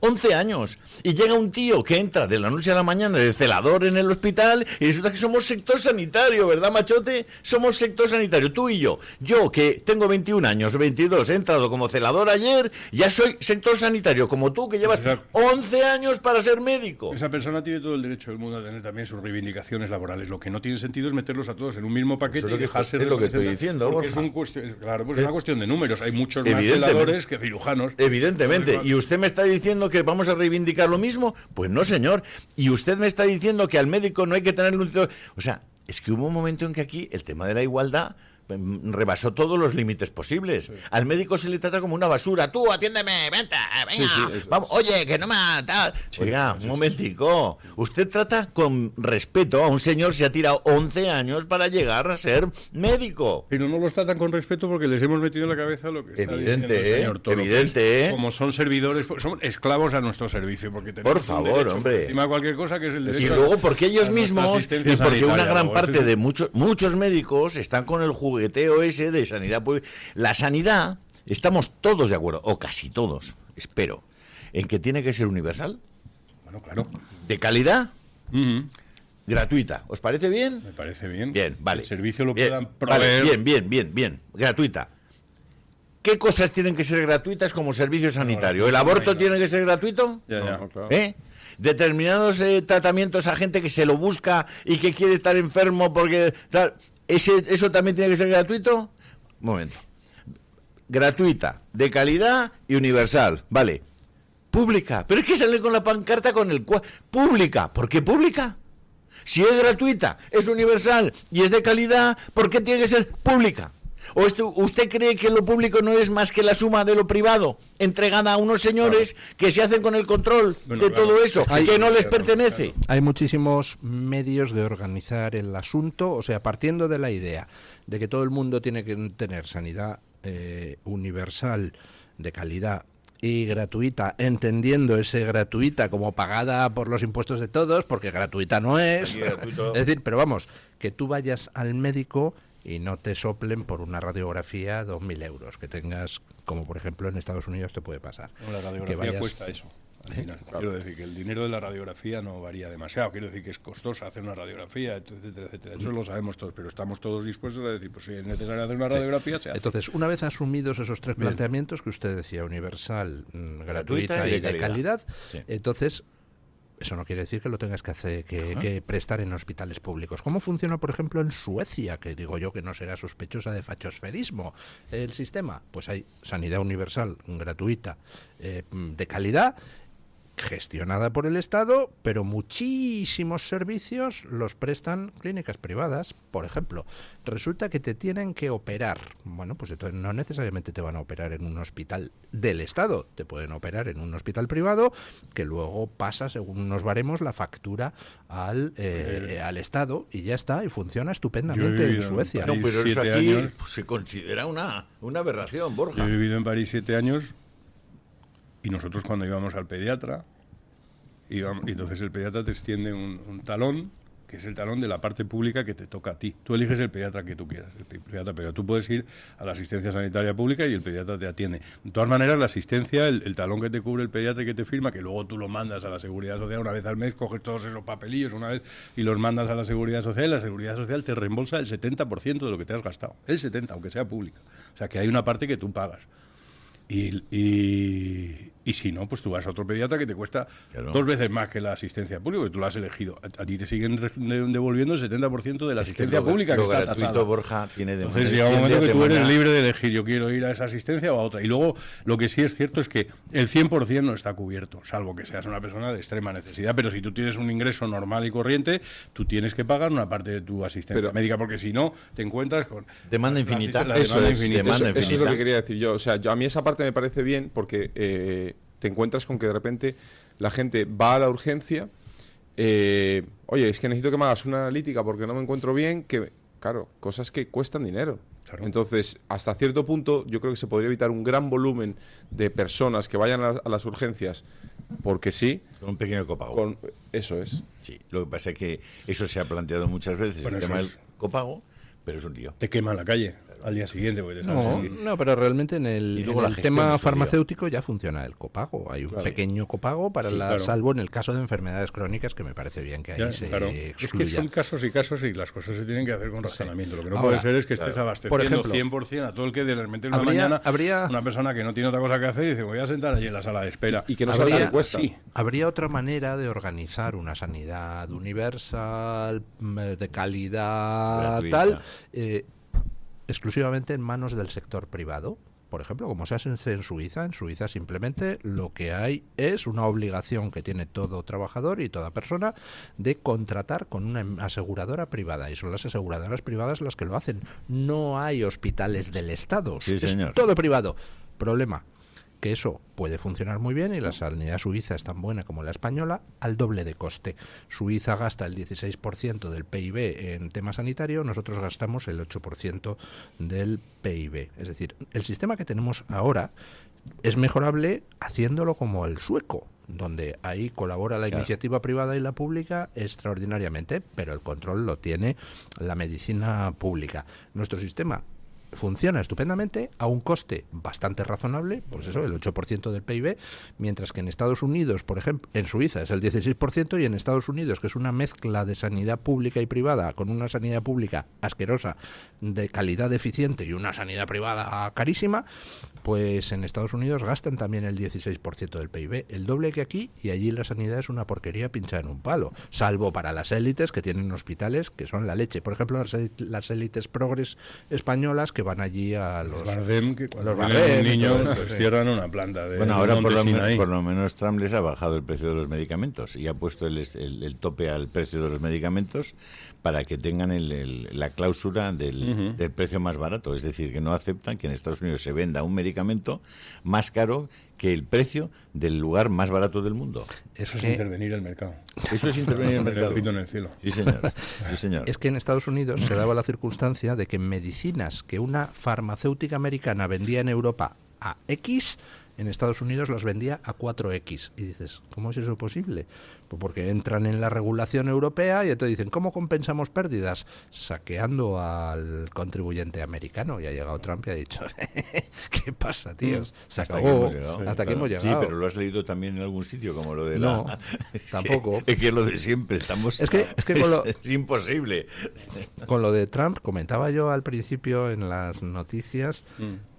11 años. Y llega un tío que entra de la noche a la mañana de celador en el hospital y resulta que somos sector sanitario, ¿verdad, machote? Somos sector sanitario, tú y yo. Yo, que tengo 21 años, 22, he entrado como celador ayer, ya soy sector sanitario, como tú, que llevas 11 años para ser médico. Esa persona tiene todo el derecho del mundo a tener también sus reivindicaciones laborales. Lo que no tiene sentido es meterlos a todos en un mismo paquete y dejarse es lo que estoy diciendo, porque claro, pues es una cuestión de números. Hay muchos más celadores que cirujanos. Evidentemente. ¿Y usted me está diciendo que vamos a reivindicar lo mismo? Pues no, señor. ¿Y usted me está diciendo que al médico no hay que tener un... O sea, es que hubo un momento en que aquí el tema de la igualdad rebasó todos los límites posibles. Sí. Al médico se le trata como una basura. Tú, atiéndeme, vente, venga, vamos, oye, que no me tal. Oiga, un momentico. Usted trata con respeto a un señor que se ha tirado 11 años para llegar a ser médico. Pero no los tratan con respeto porque les hemos metido en la cabeza lo que está diciendo el señor Toro. Evidente, como son servidores, son esclavos a nuestro servicio. Porque tenemos por favor, hombre. Encima de cualquier cosa que es el derecho. Y luego porque ellos mismos, y porque una gran parte de muchos médicos están con el jugueteo ese de sanidad pública. La sanidad, estamos todos de acuerdo, o casi todos, espero, en que tiene que ser universal. Bueno, claro. De calidad, gratuita. ¿Os parece bien? Me parece bien. Bien, vale. El servicio lo bien, puedan proveer. Vale, bien. Gratuita. ¿Qué cosas tienen que ser gratuitas como servicio sanitario? ¿El aborto tiene que ser gratuito? Ya, claro. Determinados tratamientos a gente que se lo busca y que quiere estar enfermo porque tal, ¿eso también tiene que ser gratuito? Un momento. Gratuita, de calidad y universal, vale. Pública, pero es que sale con la pancarta con el cual. Pública, ¿por qué pública? Si es gratuita, es universal y es de calidad, ¿por qué tiene que ser pública? ¿O usted cree que lo público no es más que la suma de lo privado, entregada a unos señores que se hacen con el control de todo eso, que no les pertenece? Hay muchísimos medios de organizar el asunto, o sea, partiendo de la idea de que todo el mundo tiene que tener sanidad universal, de calidad y gratuita, entendiendo ese gratuita como pagada por los impuestos de todos, porque gratuita no es. Es decir, pero vamos, que tú vayas al médico y no te soplen por una radiografía 2.000 euros, que tengas, como por ejemplo en Estados Unidos te puede pasar. No, la radiografía cuesta eso. Al final. Quiero decir que el dinero de la radiografía no varía demasiado. Quiero decir que es costosa hacer una radiografía, etcétera. Eso lo sabemos todos, pero estamos todos dispuestos a decir, pues si es necesario hacer una radiografía, se hace. Entonces, una vez asumidos esos tres planteamientos que usted decía, universal, gratuita y de calidad, entonces eso no quiere decir que lo tengas que hacer, que prestar en hospitales públicos. ¿Cómo funciona, por ejemplo, en Suecia? Que digo yo que no será sospechosa de fachosferismo el sistema. Pues hay sanidad universal, gratuita, de calidad, gestionada por el Estado, pero muchísimos servicios los prestan clínicas privadas. Por ejemplo, resulta que te tienen que operar. Bueno, pues entonces no necesariamente te van a operar en un hospital del Estado, te pueden operar en un hospital privado que luego pasa, según unos baremos, la factura al Estado y ya está, y funciona estupendamente en Suecia. No, pero eso aquí se considera una aberración, Borja. Yo he vivido en París 7 años. Y nosotros cuando íbamos al pediatra, y entonces el pediatra te extiende un talón, que es el talón de la parte pública que te toca a ti. Tú eliges el pediatra que tú quieras, pero tú puedes ir a la asistencia sanitaria pública y el pediatra te atiende. De todas maneras, la asistencia, el talón que te cubre el pediatra y que te firma, que luego tú lo mandas a la Seguridad Social una vez al mes, coges todos esos papelillos una vez y los mandas a la Seguridad Social, y la Seguridad Social te reembolsa el 70% de lo que te has gastado. El 70%, aunque sea pública. O sea, que hay una parte que tú pagas. Y si no, pues tú vas a otro pediatra que te cuesta 2 veces más que la asistencia pública, porque tú lo has elegido. A ti te siguen devolviendo el 70% de la asistencia pública que está tasada. Borja, tiene de Entonces llega un momento que tú eres libre de elegir, yo quiero ir a esa asistencia o a otra. Y luego lo que sí es cierto es que el 100% no está cubierto, salvo que seas una persona de extrema necesidad. Pero si tú tienes un ingreso normal y corriente, tú tienes que pagar una parte de tu asistencia médica, porque si no, te encuentras con... Demanda infinita. Eso es lo que quería decir yo. O sea, a mí esa parte me parece bien porque te encuentras con que de repente la gente va a la urgencia, oye, es que necesito que me hagas una analítica porque no me encuentro bien, que claro, cosas que cuestan dinero. Claro. Entonces, hasta cierto punto, yo creo que se podría evitar un gran volumen de personas que vayan a las urgencias porque sí. Con un pequeño copago. Eso es. Sí, lo que pasa es que eso se ha planteado muchas veces, el tema del copago, pero es un lío. Te quema la calle. al día siguiente. Porque te No, pero realmente en Y el luego la gestión tema de su farmacéutico ya funciona el copago. Hay un Claro. pequeño copago para Sí, claro. salvo en el caso de enfermedades crónicas, que me parece bien que ahí Ya, se claro. excluya. Es que son casos y casos y las cosas se tienen que hacer con razonamiento. Lo que no Ahora, puede ser es que estés claro. abasteciendo Por ejemplo, 100% a todo el que de repente una habría- mañana habría- una persona que no tiene otra cosa que hacer y dice voy a sentar allí en la sala de espera. Y que no Habría- sabe lo que cuesta. Sí. ¿Habría otra manera de organizar una sanidad universal, de calidad, Gratuita. tal, exclusivamente en manos del sector privado? Por ejemplo, como se hace en Suiza. En Suiza simplemente lo que hay es una obligación que tiene todo trabajador y toda persona de contratar con una aseguradora privada. Y son las aseguradoras privadas las que lo hacen. No hay hospitales del Estado. Sí, es señor. todo privado. Problema, que eso puede funcionar muy bien y la sanidad suiza es tan buena como la española al doble de coste. Suiza gasta el 16% del PIB en tema sanitario, nosotros gastamos el 8% del PIB. Es decir, el sistema que tenemos ahora es mejorable haciéndolo como el sueco, donde ahí colabora la iniciativa privada y la pública extraordinariamente, pero el control lo tiene la medicina pública. Nuestro sistema funciona estupendamente a un coste bastante razonable, pues eso, el 8% del PIB, mientras que en Estados Unidos, por ejemplo, en Suiza es el 16% y en Estados Unidos, que es una mezcla de sanidad pública y privada, con una sanidad pública asquerosa, de calidad deficiente y una sanidad privada carísima, pues en Estados Unidos gastan también el 16% del PIB, el doble que aquí, y allí la sanidad es una porquería pinchada en un palo, salvo para las élites que tienen hospitales que son la leche. Por ejemplo, las élites progres españolas que van allí a los Bardem, que cuando los viene Bardem un y niño todo eso, pues sí. cierran una planta de Bueno, ahora Monte Sinaí. por lo menos Trump les ha bajado el precio de los medicamentos y ha puesto el tope al precio de los medicamentos para que tengan la cláusula del precio más barato. Es decir, que no aceptan que en Estados Unidos se venda un medicamento más caro que el precio del lugar más barato del mundo. Eso es que- intervenir el mercado. Eso es intervenir en el Poner el mercado. pito en el cielo. Sí, señor. Sí, señor. Es que en Estados Unidos se daba la circunstancia de que medicinas que una farmacéutica americana vendía en Europa a X, en Estados Unidos las vendía a 4X. Y dices, ¿cómo es eso posible? Pues porque entran en la regulación europea y entonces dicen, ¿cómo compensamos pérdidas? Saqueando al contribuyente americano. Y ha llegado Trump y ha dicho, ¿qué pasa, tíos? Se Hasta aquí acabó. hemos llegado. Hasta aquí Claro. hemos llegado. Sí, pero lo has leído también en algún sitio, como lo de No, la... tampoco. Es que es lo de siempre, estamos... Es que con lo- es imposible. Con lo de Trump, comentaba yo al principio en las noticias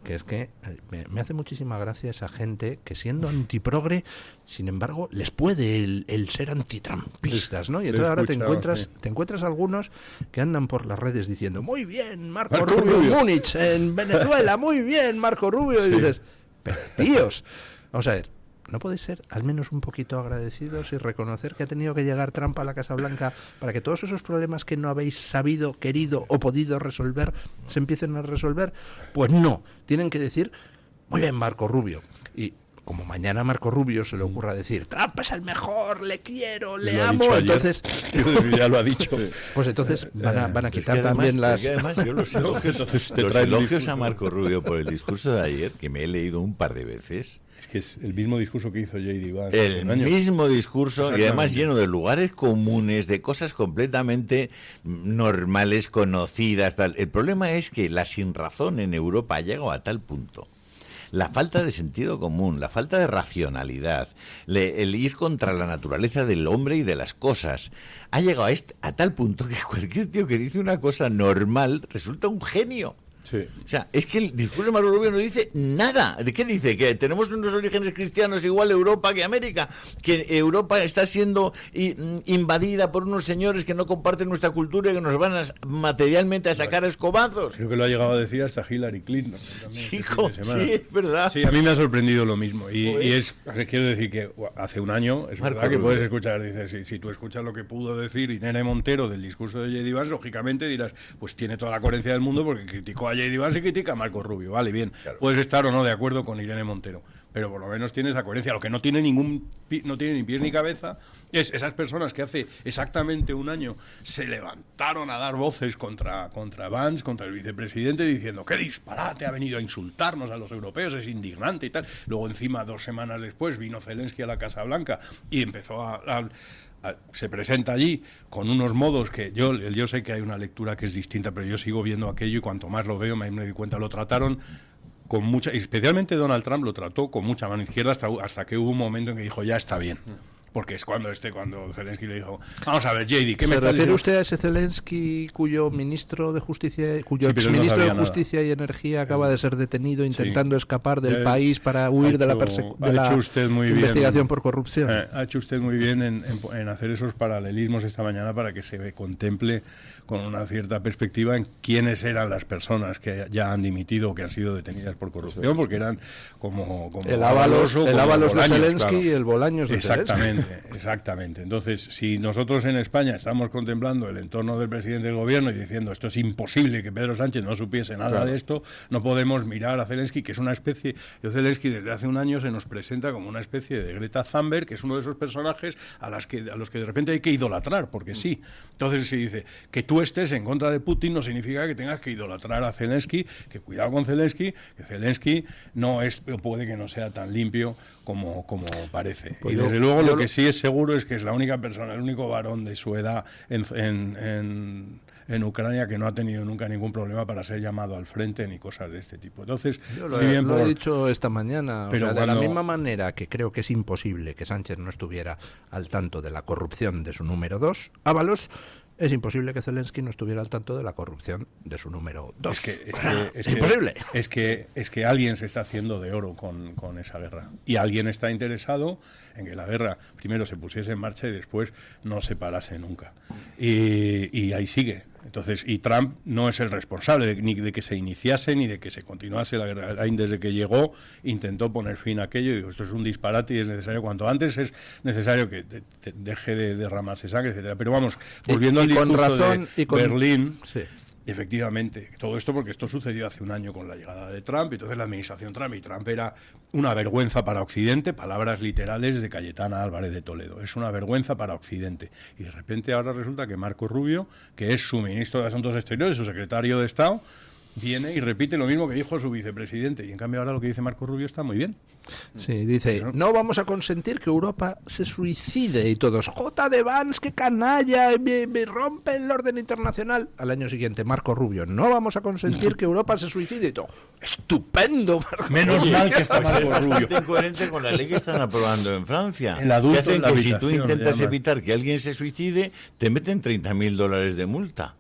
que es que me hace muchísima gracia esa gente que siendo antiprogre, sin embargo, les puede el ser antitrampistas, ¿no? Y entonces ahora te encuentras algunos que andan por las redes diciendo, muy bien, Marco Rubio en Múnich, en Venezuela, muy bien, Marco Rubio, y dices, pero tíos, vamos a ver, ¿no podéis ser al menos un poquito agradecidos y reconocer que ha tenido que llegar Trump a la Casa Blanca para que todos esos problemas que no habéis sabido, querido o podido resolver se empiecen a resolver? Pues no, tienen que decir, muy bien, Marco Rubio. Y como mañana a Marco Rubio se le ocurra decir, Trump es el mejor, le quiero, le Lo ha amo, dicho ayer. entonces... Ya lo ha dicho. Pues entonces van a Es que quitar además- también las... es que además yo los Entonces te los trae el elogios discurso. a Marco Rubio por el discurso de ayer, que me he leído un par de veces, Es que es el mismo discurso que hizo J.D. Vance. hace el un año. mismo discurso y además Exactamente. lleno de lugares comunes, de cosas completamente normales, conocidas, tal. El problema es que la sinrazón en Europa ha llegado a tal punto. La falta de sentido común, la falta de racionalidad, el ir contra la naturaleza del hombre y de las cosas, ha llegado a tal punto que cualquier tío que dice una cosa normal resulta un genio. Sí. O sea, es que el discurso de Marco Rubio no dice nada. ¿De qué dice? Que tenemos unos orígenes cristianos igual Europa que América, que Europa está siendo invadida por unos señores que no comparten nuestra cultura y que nos van materialmente a sacar a escobazos. Creo que lo ha llegado a decir hasta Hillary Clinton. También, este Hijo, fin de semana. sí, es verdad. Sí, a mí me ha sorprendido lo mismo. Y quiero decir que hace un año, es Marco verdad que Rubio. puedes escuchar, dices, si tú escuchas lo que pudo decir Irene Montero del discurso de J.D. Vance, lógicamente dirás, pues tiene toda la coherencia del mundo porque criticó a J.D. Vance y critica a Marco Rubio. Vale, bien. Claro. Puedes estar o no de acuerdo con Irene Montero, pero por lo menos tienes la coherencia. Lo que no tiene no tiene ni pies ni cabeza es esas personas que hace exactamente un año se levantaron a dar voces contra Vance, contra el vicepresidente, diciendo qué disparate, ha venido a insultarnos a los europeos, es indignante y tal. Luego encima, 2 semanas después, vino Zelensky a la Casa Blanca y empezó a se presenta allí con unos modos que yo sé que hay una lectura que es distinta, pero yo sigo viendo aquello y cuanto más lo veo me doy cuenta, lo trataron con mucha, especialmente Donald Trump lo trató con mucha mano izquierda hasta que hubo un momento en que dijo ya está bien. Porque es cuando Zelensky le dijo, vamos a ver, JD, ¿qué me ¿Se refiere usted a ese Zelensky cuyo ministro de Justicia, cuyo exministro de Justicia y Energía acaba de ser detenido intentando escapar del país para huir de la investigación por corrupción? Ha hecho usted muy bien en hacer esos paralelismos esta mañana para que se contemple con una cierta perspectiva en quiénes eran las personas que ya han dimitido o que han sido detenidas por corrupción, porque eran como el Ábalos de Zelensky y el Bolaños de Zelensky. Exactamente. Entonces, si nosotros en España estamos contemplando el entorno del presidente del gobierno y diciendo esto es imposible que Pedro Sánchez no supiese nada de esto, no podemos mirar a Zelensky, que es una especie... Zelensky desde hace un año se nos presenta como una especie de Greta Thunberg, que es uno de esos personajes a los que de repente hay que idolatrar, porque sí. Entonces se dice que tú estés en contra de Putin no significa que tengas que idolatrar a Zelensky, que cuidado con Zelensky, que Zelensky no es, puede que no sea tan limpio como parece. Pues y desde luego lo que sí es seguro es que es la única persona, el único varón de su edad en Ucrania que no ha tenido nunca ningún problema para ser llamado al frente ni cosas de este tipo. Entonces, yo lo he dicho esta mañana, pero de la misma manera que creo que es imposible que Sánchez no estuviera al tanto de la corrupción de su número 2, Ábalos, es imposible que Zelensky no estuviera al tanto de la corrupción de su número 2. Es imposible. Es que alguien se está haciendo de oro con esa guerra. Y alguien está interesado en que la guerra primero se pusiese en marcha y después no se parase nunca. Y ahí sigue. Entonces, y Trump no es el responsable ni de que se iniciase ni de que se continuase la guerra. Desde que llegó intentó poner fin a aquello y digo, esto es un disparate y es necesario, cuanto antes es necesario que deje de derramarse sangre, etcétera. Pero vamos, volviendo al discurso de Berlín, sí. Efectivamente, todo esto porque esto sucedió hace un año con la llegada de Trump, entonces la administración Trump, y Trump era una vergüenza para Occidente, palabras literales de Cayetana Álvarez de Toledo, es una vergüenza para Occidente. Y de repente ahora resulta que Marco Rubio, que es su ministro de Asuntos Exteriores, su secretario de Estado, viene y repite lo mismo que dijo su vicepresidente, y en cambio ahora lo que dice Marco Rubio está muy bien. Sí, dice, no vamos a consentir que Europa se suicide, y todos, J. de Vance, qué canalla, me rompe el orden internacional. Al año siguiente, Marco Rubio, no vamos a consentir que Europa se suicide, y todo, estupendo, Marco. Menos mal que está Marco Rubio. Es bastante incoherente con la ley que están aprobando en Francia. El adulto que hacen en la que si tú habitación, intentas evitar que alguien se suicide, te meten $30.000 de multa.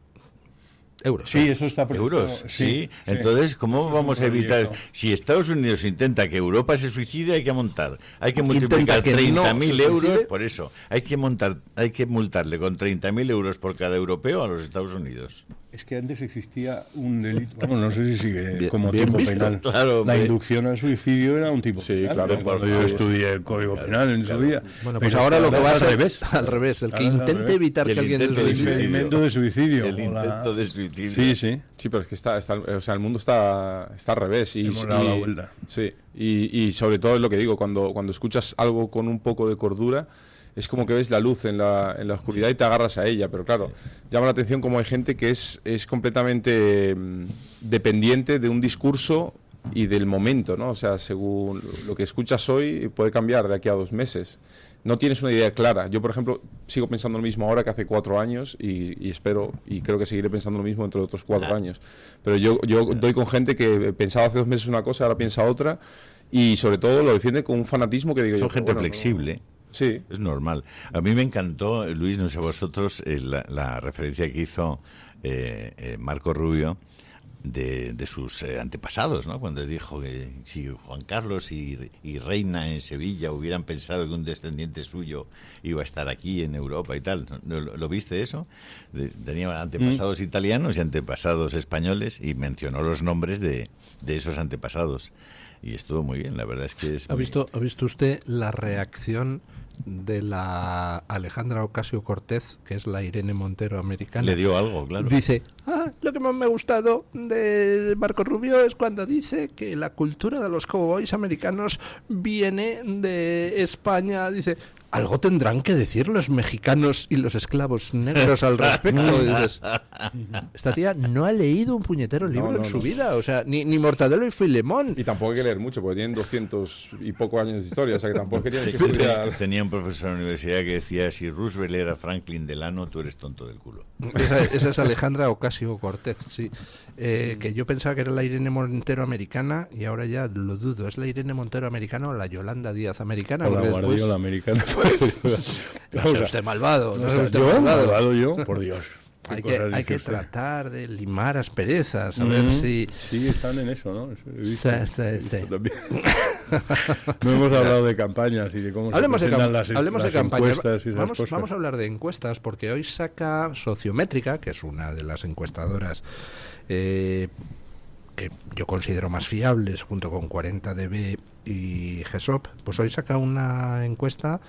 Euros. Sí, eso está previsto. Euros, sí. Entonces, ¿cómo vamos a evitar? Si Estados Unidos intenta que Europa se suicide, hay que multiplicar 30.000 euros, por eso, hay que multarle con 30.000 euros por cada europeo a los Estados Unidos. Es que antes existía un delito, bueno, no sé si sigue como bien tipo visto, penal. Claro, la inducción al suicidio era un tipo penal. Claro, cuando yo estudié el Código Penal en su día. Bueno, pues ahora lo que va a ser al revés, el que intente evitar que alguien se suicide. El intento de suicidio. El intento de suicidio. Sí, pero es que el mundo está al revés. Hemos dado la vuelta. Sí, y sobre todo es lo que digo, cuando escuchas algo con un poco de cordura, es como que ves la luz en la oscuridad y te agarras a ella, pero claro, llama la atención como hay gente que es completamente dependiente de un discurso y del momento, ¿no? O sea, según lo que escuchas hoy puede cambiar de aquí a 2 meses. No tienes una idea clara. Yo, por ejemplo, sigo pensando lo mismo ahora que hace 4 años y espero y creo que seguiré pensando lo mismo dentro de otros 4 años. Pero yo doy con gente que pensaba hace 2 meses una cosa, ahora piensa otra y sobre todo lo defiende con un fanatismo que digo yo. Son gente flexible. Sí. Es normal. A mí me encantó, Luis, no sé vosotros, la referencia que hizo Marco Rubio de sus antepasados, ¿no? Cuando dijo que si Juan Carlos y Reina en Sevilla hubieran pensado que un descendiente suyo iba a estar aquí en Europa y tal. ¿Lo viste eso? Tenía antepasados italianos y antepasados españoles y mencionó los nombres de esos antepasados. Y estuvo muy bien, la verdad es que es... ¿Ha visto usted la reacción de la Alejandra Ocasio-Cortez, que es la Irene Montero americana? Le dio algo, claro. Dice, lo que más me ha gustado de Marco Rubio es cuando dice que la cultura de los cowboys americanos viene de España. Dice, algo tendrán que decir los mexicanos y los esclavos negros al respecto. Y dices, esta tía no ha leído un puñetero libro en su vida, o sea, ni Mortadelo y Filemón. Y tampoco hay que leer mucho, porque tienen 200 y pocos años de historia, o sea que tampoco tienes que estudiar. Tenía un profesor en la universidad que decía, si Roosevelt era Franklin Delano, tú eres tonto del culo. Esa es Alejandra Ocasio-Cortez, sí. Que yo pensaba que era la Irene Montero americana y ahora ya lo dudo. ¿Es la Irene Montero americana o la Yolanda Díaz americana? O la Guardiola americana. No sea usted malvado. No sea usted yo, malvado. yo, por Dios. Hay que tratar de limar asperezas, a ver si... Sí, están en eso, ¿no? Sí. No hemos hablado de campañas y de cómo hablemos se presentan las campañas. Encuestas y esas cosas. Vamos a hablar de encuestas, porque hoy saca Sociométrica, que es una de las encuestadoras que yo considero más fiables, junto con 40dB y GESOP, pues hoy saca una encuesta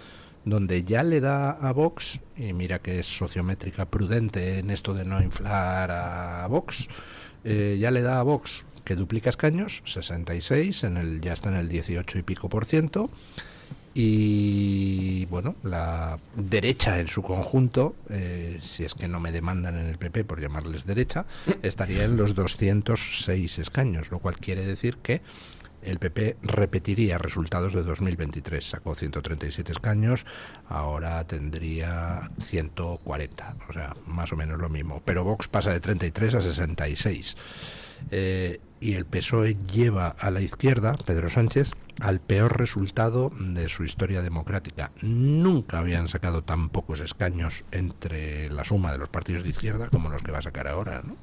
donde ya le da a Vox, y mira que es Sociométrica prudente en esto de no inflar a Vox, ya le da a Vox que duplica escaños, 66, ya está en el 18 y pico %, y bueno, la derecha en su conjunto, si es que no me demandan en el PP por llamarles derecha, estaría en los 206 escaños, lo cual quiere decir que el PP repetiría resultados de 2023. Sacó 137 escaños, ahora tendría 140, o sea, más o menos lo mismo. Pero Vox pasa de 33 a 66. Y el PSOE lleva a la izquierda, Pedro Sánchez, al peor resultado de su historia democrática. Nunca habían sacado tan pocos escaños entre la suma de los partidos de izquierda como los que va a sacar ahora, ¿no?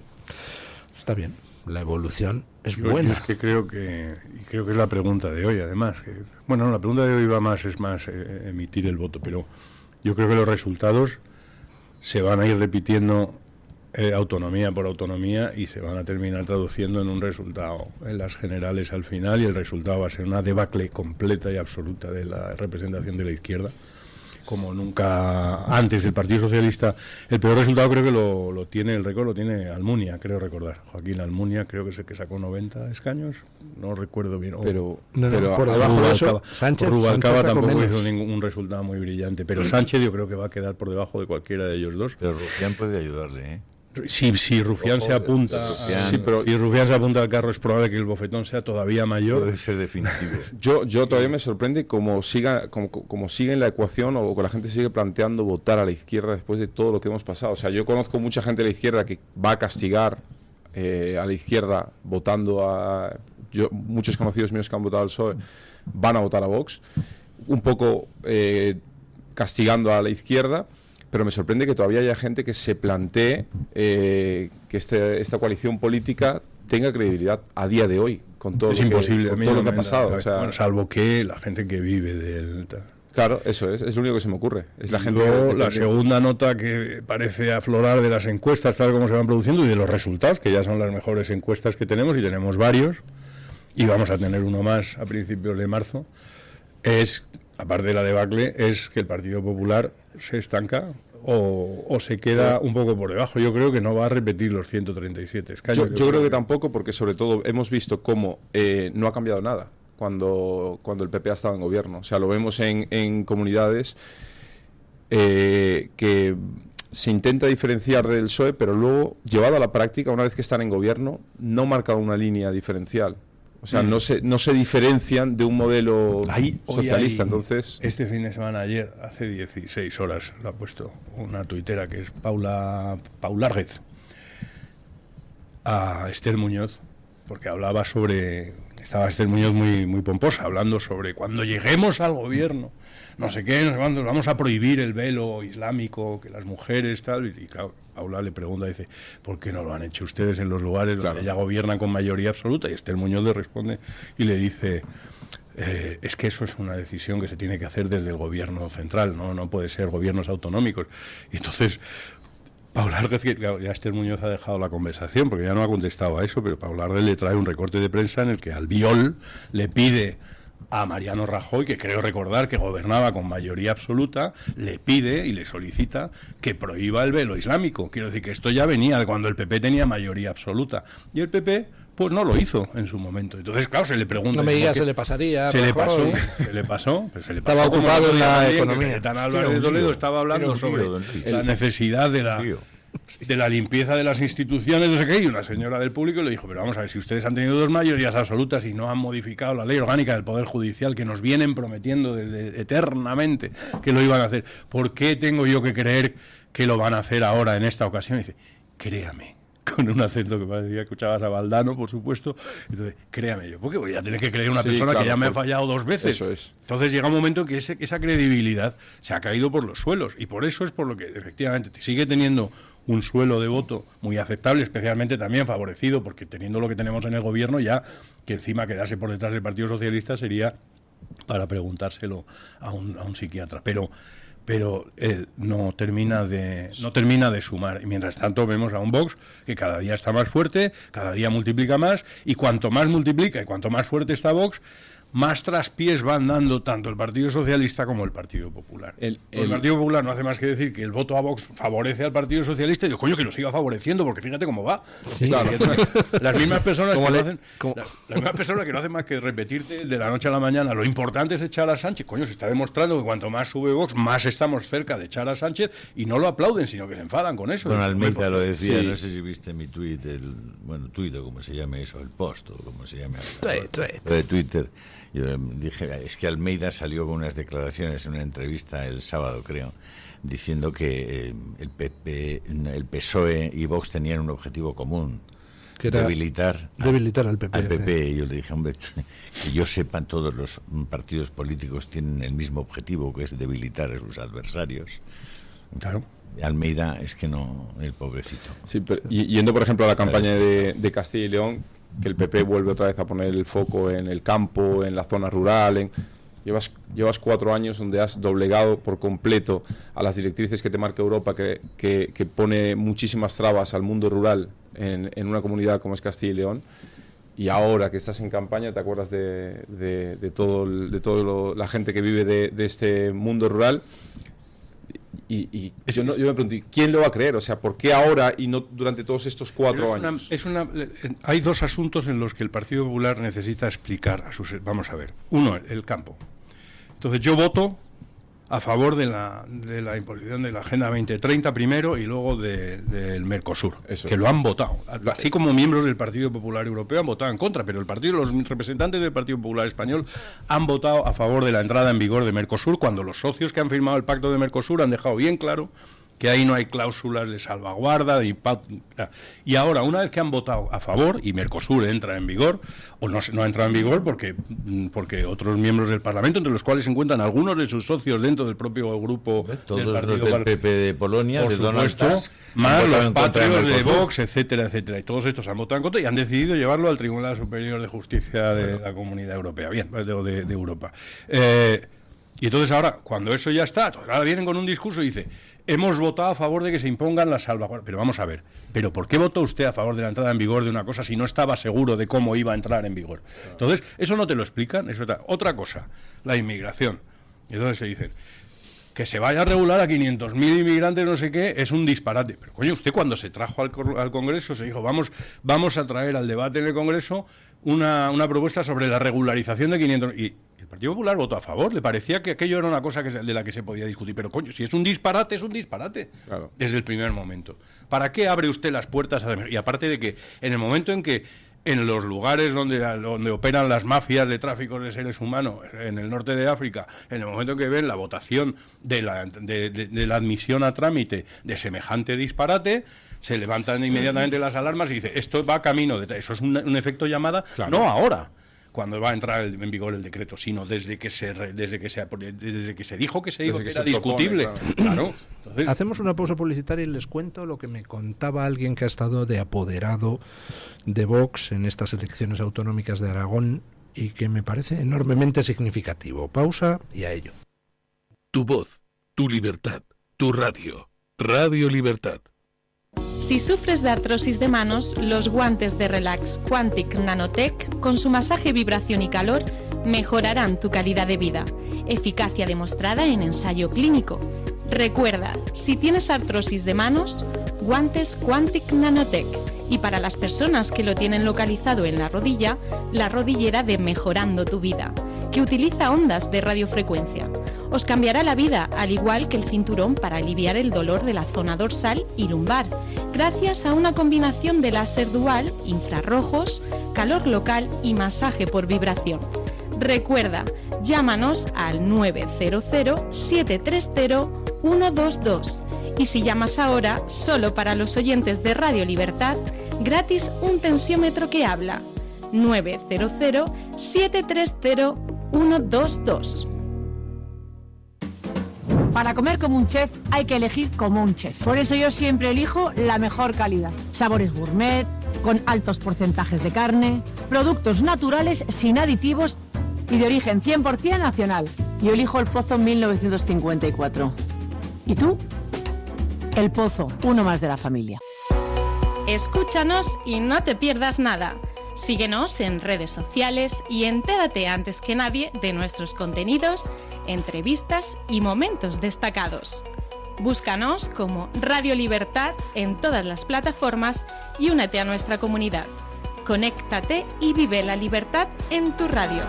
Está bien. La evolución es buena. Es que creo que es la pregunta de hoy, además. La pregunta de hoy es más emitir el voto, pero yo creo que los resultados se van a ir repitiendo autonomía por autonomía y se van a terminar traduciendo en un resultado en las generales al final, y el resultado va a ser una debacle completa y absoluta de la representación de la izquierda, como nunca antes. El Partido Socialista, el peor resultado creo que lo tiene, el récord lo tiene Almunia, creo recordar. Joaquín Almunia, creo que es el que sacó 90 escaños, no recuerdo bien. Pero por debajo de eso, Rubalcaba tampoco hizo ningún resultado muy brillante, pero Sánchez yo creo que va a quedar por debajo de cualquiera de ellos dos. Pero Rufián puede ayudarle, ¿eh? Si Rufián se apunta si Rufián se apunta al carro, es probable que el bofetón sea todavía mayor. Puede ser definitivo. Yo todavía me sorprende cómo sigue en la ecuación, o que la gente sigue planteando votar a la izquierda después de todo lo que hemos pasado. O sea, yo conozco mucha gente de la izquierda que va a castigar a la izquierda votando a... muchos conocidos míos que han votado al PSOE van a votar a Vox, un poco castigando a la izquierda. Pero me sorprende que todavía haya gente que se plantee que esta coalición política tenga credibilidad a día de hoy, con todo, todo lo que ha pasado. O sea, salvo que la gente que vive del... Claro, eso es lo único que se me ocurre. Es la gente Luego, la segunda nota que parece aflorar de las encuestas, tal como se van produciendo, y de los resultados, que ya son las mejores encuestas que tenemos, y tenemos varios, y vamos a tener uno más a principios de marzo, es, aparte de la debacle, es que el Partido Popular se estanca o se queda un poco por debajo. Yo creo que no va a repetir los 137 escaños. Yo creo que tampoco, porque sobre todo hemos visto cómo no ha cambiado nada cuando el PP ha estado en gobierno. O sea, lo vemos en comunidades que se intenta diferenciar del PSOE, pero luego, llevado a la práctica, una vez que están en gobierno, no marca una línea diferencial. O sea, no se diferencian de un modelo socialista. Entonces, este fin de semana, ayer, hace 16 horas, lo ha puesto una tuitera que es Paula Arguez, a Esther Muñoz, porque hablaba sobre... Estaba Esther Muñoz muy pomposa, hablando sobre cuando lleguemos al gobierno, no sé qué, vamos a prohibir el velo islámico, que las mujeres, tal, y claro, Paula le pregunta, dice, ¿por qué no lo han hecho ustedes en los lugares donde ya gobiernan con mayoría absoluta? Y Esther Muñoz le responde y le dice, es que eso es una decisión que se tiene que hacer desde el gobierno central, no puede ser gobiernos autonómicos. Y entonces Paula Arguez, que claro, ya Esther Muñoz ha dejado la conversación porque ya no ha contestado a eso, pero Paula Arguez le trae un recorte de prensa en el que Albiol le pide a Mariano Rajoy, que creo recordar que gobernaba con mayoría absoluta, le pide y le solicita que prohíba el velo islámico. Quiero decir que esto ya venía de cuando el PP tenía mayoría absoluta. Y el PP después no lo hizo en su momento. Entonces, claro, se le pregunta... No me digas, se le pasaría. Se le pasó, pero se le pasó. Estaba ocupado en la economía. Cayetana Álvarez de Toledo estaba hablando sobre la necesidad de la limpieza de las instituciones, no sé qué, y una señora del público le dijo, pero vamos a ver, si ustedes han tenido 2 mayorías absolutas y no han modificado la ley orgánica del Poder Judicial que nos vienen prometiendo desde eternamente que lo iban a hacer, ¿por qué tengo yo que creer que lo van a hacer ahora en esta ocasión? Y dice, créame, con un acento que parecía que escuchabas a Valdano, por supuesto. Entonces, créame yo, porque voy a tener que creer una persona que ya me ha fallado 2 veces. Eso es. Entonces llega un momento en que esa credibilidad se ha caído por los suelos, y por eso es por lo que efectivamente sigue teniendo un suelo de voto muy aceptable, especialmente también favorecido, porque teniendo lo que tenemos en el gobierno, ya que encima quedarse por detrás del Partido Socialista sería para preguntárselo a un psiquiatra. Pero no termina de sumar. Y mientras tanto vemos a un Vox que cada día está más fuerte, cada día multiplica más, y cuanto más multiplica y cuanto más fuerte está Vox, más traspiés van dando tanto el Partido Socialista como el Partido Popular. El Partido Popular no hace más que decir que el voto a Vox favorece al Partido Socialista, y digo, coño, que lo siga favoreciendo, porque fíjate cómo va. Sí, claro. Las mismas personas que no hacen más que repetirte de la noche a la mañana, lo importante es echar a Sánchez. Coño, se está demostrando que cuanto más sube Vox, más estamos cerca de echar a Sánchez, y no lo aplauden, sino que se enfadan con eso. Don Almeida lo decía, sí. No sé si viste mi tuit, tuit o como se llame eso, el post o como se llame. De Twitter. Yo dije, es que Almeida salió con unas declaraciones en una entrevista el sábado, creo, diciendo que el PSOE y Vox tenían un objetivo común, que era debilitar al PP. Y yo le dije, hombre, que yo sepa, todos los partidos políticos tienen el mismo objetivo, que es debilitar a sus adversarios. Claro. Almeida es que no, el pobrecito. Sí, pero, yendo por ejemplo a la campaña de Castilla y León, que el PP vuelve otra vez a poner el foco en el campo, en la zona rural. Llevas 4 años donde has doblegado por completo a las directrices que te marca Europa, que pone muchísimas trabas al mundo rural en una comunidad como es Castilla y León. Y ahora que estás en campaña, ¿te acuerdas de todo la gente que vive de este mundo rural? Y yo me pregunto, ¿quién lo va a creer? O sea, ¿por qué ahora y no durante todos estos 4 años? Hay 2 asuntos en los que el Partido Popular necesita explicar a sus... Vamos a ver. Uno, el campo. Entonces, yo voto a favor de la imposición de la Agenda 2030 primero, y luego del Mercosur, que lo han votado. Así como miembros del Partido Popular Europeo han votado en contra, pero los representantes del Partido Popular Español han votado a favor de la entrada en vigor de Mercosur, cuando los socios que han firmado el pacto de Mercosur han dejado bien claro que ahí no hay cláusulas de salvaguarda, y ahora, una vez que han votado a favor y Mercosur entra en vigor, o no ha entrado en vigor porque otros miembros del Parlamento, entre los cuales se encuentran algunos de sus socios dentro del propio grupo del Partido del PP de Polonia, por de Donald Tusk, más los patrios de Vox, etcétera, y todos estos han votado en contra y han decidido llevarlo al Tribunal Superior de Justicia de la Comunidad Europea, de Europa. Y entonces ahora, cuando eso ya está, ahora vienen con un discurso y dice: hemos votado a favor de que se impongan las salvaguardas. Pero vamos a ver, ¿pero por qué votó usted a favor de la entrada en vigor de una cosa si no estaba seguro de cómo iba a entrar en vigor? Entonces, eso no te lo explican. Otra cosa, la inmigración. Y entonces se dicen que se vaya a regular a 500.000 inmigrantes, no sé qué, es un disparate. Pero coño, usted cuando se trajo al Congreso se dijo, vamos a traer al debate en el Congreso una propuesta sobre la regularización de 500... Y el Partido Popular votó a favor, le parecía que aquello era una cosa de la que se podía discutir. Pero coño, si es un disparate, es un disparate. Claro. Desde el primer momento. ¿Para qué abre usted las puertas a... Y aparte de que en el momento en que en los lugares donde operan las mafias de tráfico de seres humanos, en el norte de África, en el momento que ven la votación de la admisión a trámite de semejante disparate, se levantan inmediatamente las alarmas y dice, esto va camino de... Eso es un efecto llamada, claro. No ahora, cuando va a entrar en vigor el decreto, sino desde que se dijo que era discutible. Claro. Entonces, hacemos una pausa publicitaria y les cuento lo que me contaba alguien que ha estado de apoderado de Vox en estas elecciones autonómicas de Aragón y que me parece enormemente significativo. Pausa y a ello. Tu voz, tu libertad, tu radio. Radio Libertad. Si sufres de artrosis de manos, los guantes de Relax Quantic Nanotech con su masaje, vibración y calor mejorarán tu calidad de vida. Eficacia demostrada en ensayo clínico. Recuerda, si tienes artrosis de manos, guantes Quantic Nanotech. Y para las personas que lo tienen localizado en la rodilla, la rodillera de Mejorando tu Vida, que utiliza ondas de radiofrecuencia. Os cambiará la vida, al igual que el cinturón para aliviar el dolor de la zona dorsal y lumbar, gracias a una combinación de láser dual, infrarrojos, calor local y masaje por vibración. Recuerda, llámanos al 900-730-122. Y si llamas ahora, solo para los oyentes de Radio Libertad, gratis un tensiómetro que habla. 900-730-122. Para comer como un chef hay que elegir como un chef. Por eso yo siempre elijo la mejor calidad. Sabores gourmet, con altos porcentajes de carne, productos naturales sin aditivos y de origen 100% nacional. Yo elijo el Pozo 1954. ¿Y tú? El Pozo, uno más de la familia. Escúchanos y no te pierdas nada. Síguenos en redes sociales y entérate antes que nadie de nuestros contenidos, entrevistas y momentos destacados. Búscanos como Radio Libertad en todas las plataformas y únete a nuestra comunidad. Conéctate y vive la libertad en tu radio.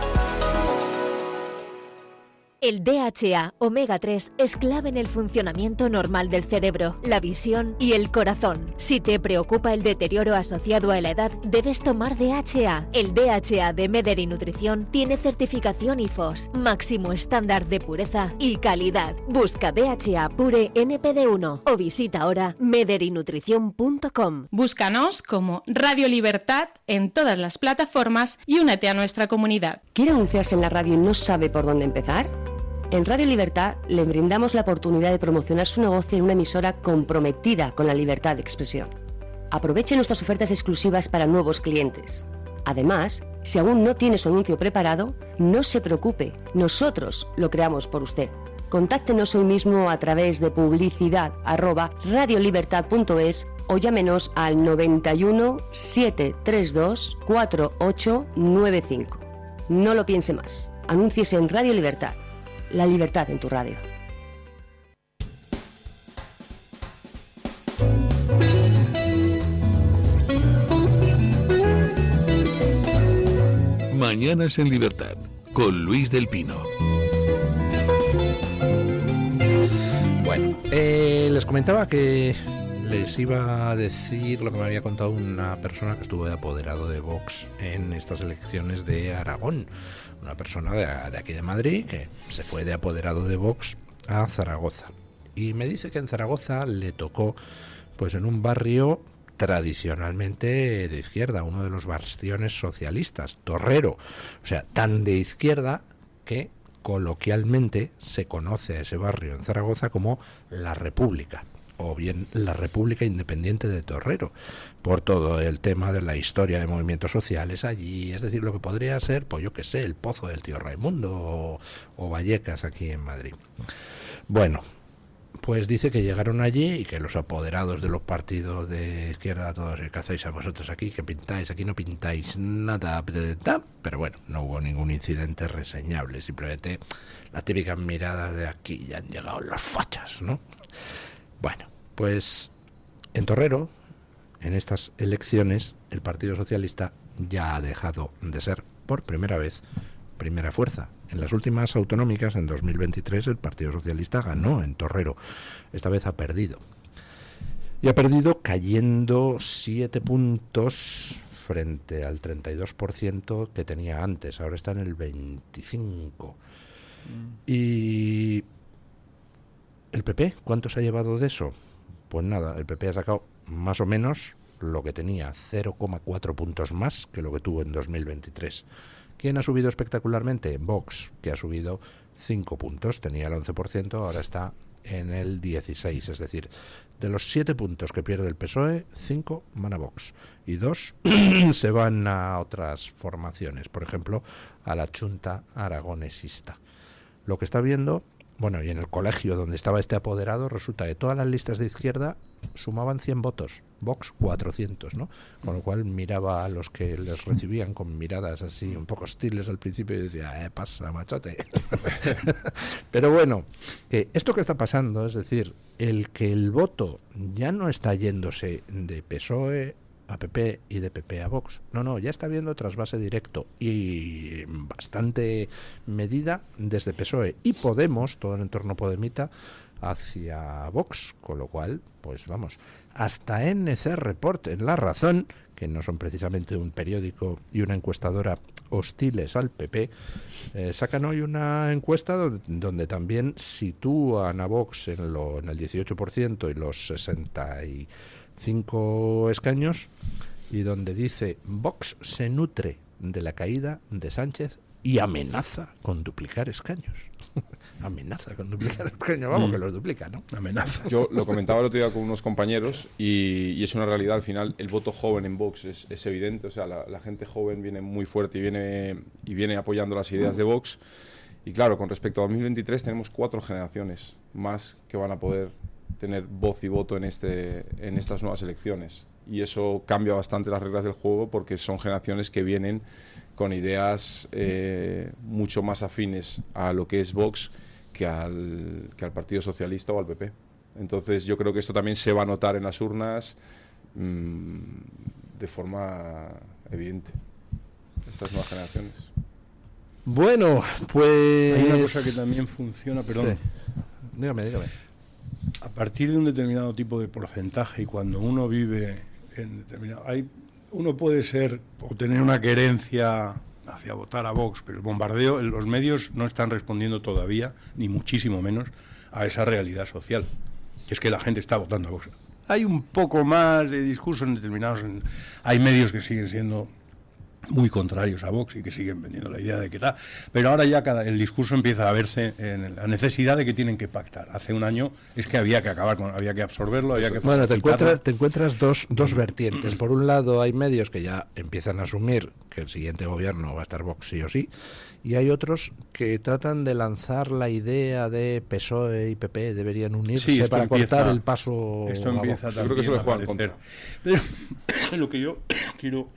El DHA omega 3 es clave en el funcionamiento normal del cerebro, la visión y el corazón. Si te preocupa el deterioro asociado a la edad, debes tomar DHA. El DHA de Mederi Nutrición tiene certificación IFOS, máximo estándar de pureza y calidad. Busca DHA Pure NPD1 o visita ahora mederinutrición.com. Búscanos como Radio Libertad en todas las plataformas y únete a nuestra comunidad. ¿Quiere anunciarse en la radio y no sabe por dónde empezar? En Radio Libertad le brindamos la oportunidad de promocionar su negocio en una emisora comprometida con la libertad de expresión. Aproveche nuestras ofertas exclusivas para nuevos clientes. Además, si aún no tiene su anuncio preparado, no se preocupe, nosotros lo creamos por usted. Contáctenos hoy mismo a través de publicidad@radiolibertad.es o llámenos al 91 732 4895. No lo piense más. Anúnciese en Radio Libertad. La libertad en tu radio. Mañanas en Libertad, con Luis del Pino. Bueno, les comentaba que les iba a decir lo que me había contado una persona que estuvo de apoderado de Vox en estas elecciones de Aragón. Una persona de aquí de Madrid que se fue de apoderado de Vox a Zaragoza. Y me dice que en Zaragoza le tocó pues en un barrio tradicionalmente de izquierda, uno de los bastiones socialistas, Torrero. O sea, tan de izquierda que coloquialmente se conoce a ese barrio en Zaragoza como La República, o bien la República Independiente de Torrero, por todo el tema de la historia de movimientos sociales allí, es decir, lo que podría ser, pues yo qué sé, el Pozo del Tío Raimundo o Vallecas aquí en Madrid. Bueno, pues dice que llegaron allí y que los apoderados de los partidos de izquierda, todos, ¿qué hacéis a vosotros aquí? ¿Qué pintáis? Aquí no pintáis nada, pero bueno, no hubo ningún incidente reseñable, simplemente las típicas miradas de aquí ya han llegado las fachas, ¿no? Bueno, pues en Torrero, en estas elecciones, el Partido Socialista ya ha dejado de ser, por primera vez, primera fuerza. En las últimas autonómicas, en 2023, el Partido Socialista ganó en Torrero. Esta vez ha perdido. Y ha perdido cayendo 7 puntos frente al 32% que tenía antes. Ahora está en el 25%. Y ¿el PP cuánto se ha llevado de eso? Pues nada, el PP ha sacado más o menos lo que tenía, 0,4 puntos más que lo que tuvo en 2023. ¿Quién ha subido espectacularmente? Vox, que ha subido 5 puntos, tenía el 11%, ahora está en el 16%, es decir, de los 7 puntos que pierde el PSOE, 5 van a Vox y 2 se van a otras formaciones, por ejemplo, a la Chunta Aragonesista. Lo que está viendo, bueno, y en el colegio donde estaba este apoderado, resulta que todas las listas de izquierda sumaban 100 votos, Vox 400, ¿no? Con lo cual miraba a los que les recibían con miradas así un poco hostiles al principio y decía, pasa, machote. Pero bueno, que esto que está pasando, es decir, el que el voto ya no está yéndose de PSOE a PP y de PP a Vox. No, ya está habiendo trasvase directo y bastante medida desde PSOE y Podemos, todo el entorno podemita, hacia Vox, con lo cual, pues vamos, hasta NC Report en La Razón, que no son precisamente un periódico y una encuestadora hostiles al PP, sacan hoy una encuesta donde también sitúan a Vox en el 18% y los 65 escaños, y donde dice: Vox se nutre de la caída de Sánchez y amenaza con duplicar escaños. Amenaza con duplicar escaños, vamos, que los duplica, ¿no? Amenaza. Yo lo comentaba el otro día con unos compañeros y es una realidad. Al final, el voto joven en Vox es evidente. O sea, la gente joven viene muy fuerte y viene apoyando las ideas de Vox. Y claro, con respecto a 2023 tenemos 4 generaciones más que van a poder tener voz y voto en estas nuevas elecciones. Y eso cambia bastante las reglas del juego, porque son generaciones que vienen con ideas mucho más afines a lo que es Vox que al Partido Socialista o al PP. Entonces yo creo que esto también se va a notar en las urnas de forma evidente, estas nuevas generaciones. Bueno, pues... Hay una cosa que también funciona, perdón. Sí. Dígame. A partir de un determinado tipo de porcentaje, y cuando uno vive en determinado... uno puede ser o tener una querencia hacia votar a Vox, pero el bombardeo, los medios no están respondiendo todavía, ni muchísimo menos, a esa realidad social, que es que la gente está votando a Vox. Hay un poco más de discurso en determinados... Hay medios que siguen siendo muy contrarios a Vox y que siguen vendiendo la idea de que tal, pero ahora ya el discurso empieza a verse en la necesidad de que tienen que pactar. Hace un año es que había que había que absorberlo, había que... Bueno, te encuentras dos vertientes. Por un lado hay medios que ya empiezan a asumir que el siguiente gobierno va a estar Vox sí o sí, y hay otros que tratan de lanzar la idea de PSOE y PP deberían unirse para cortar el paso. Esto empieza a... Yo creo que eso le juega en contra. Pero lo que yo quiero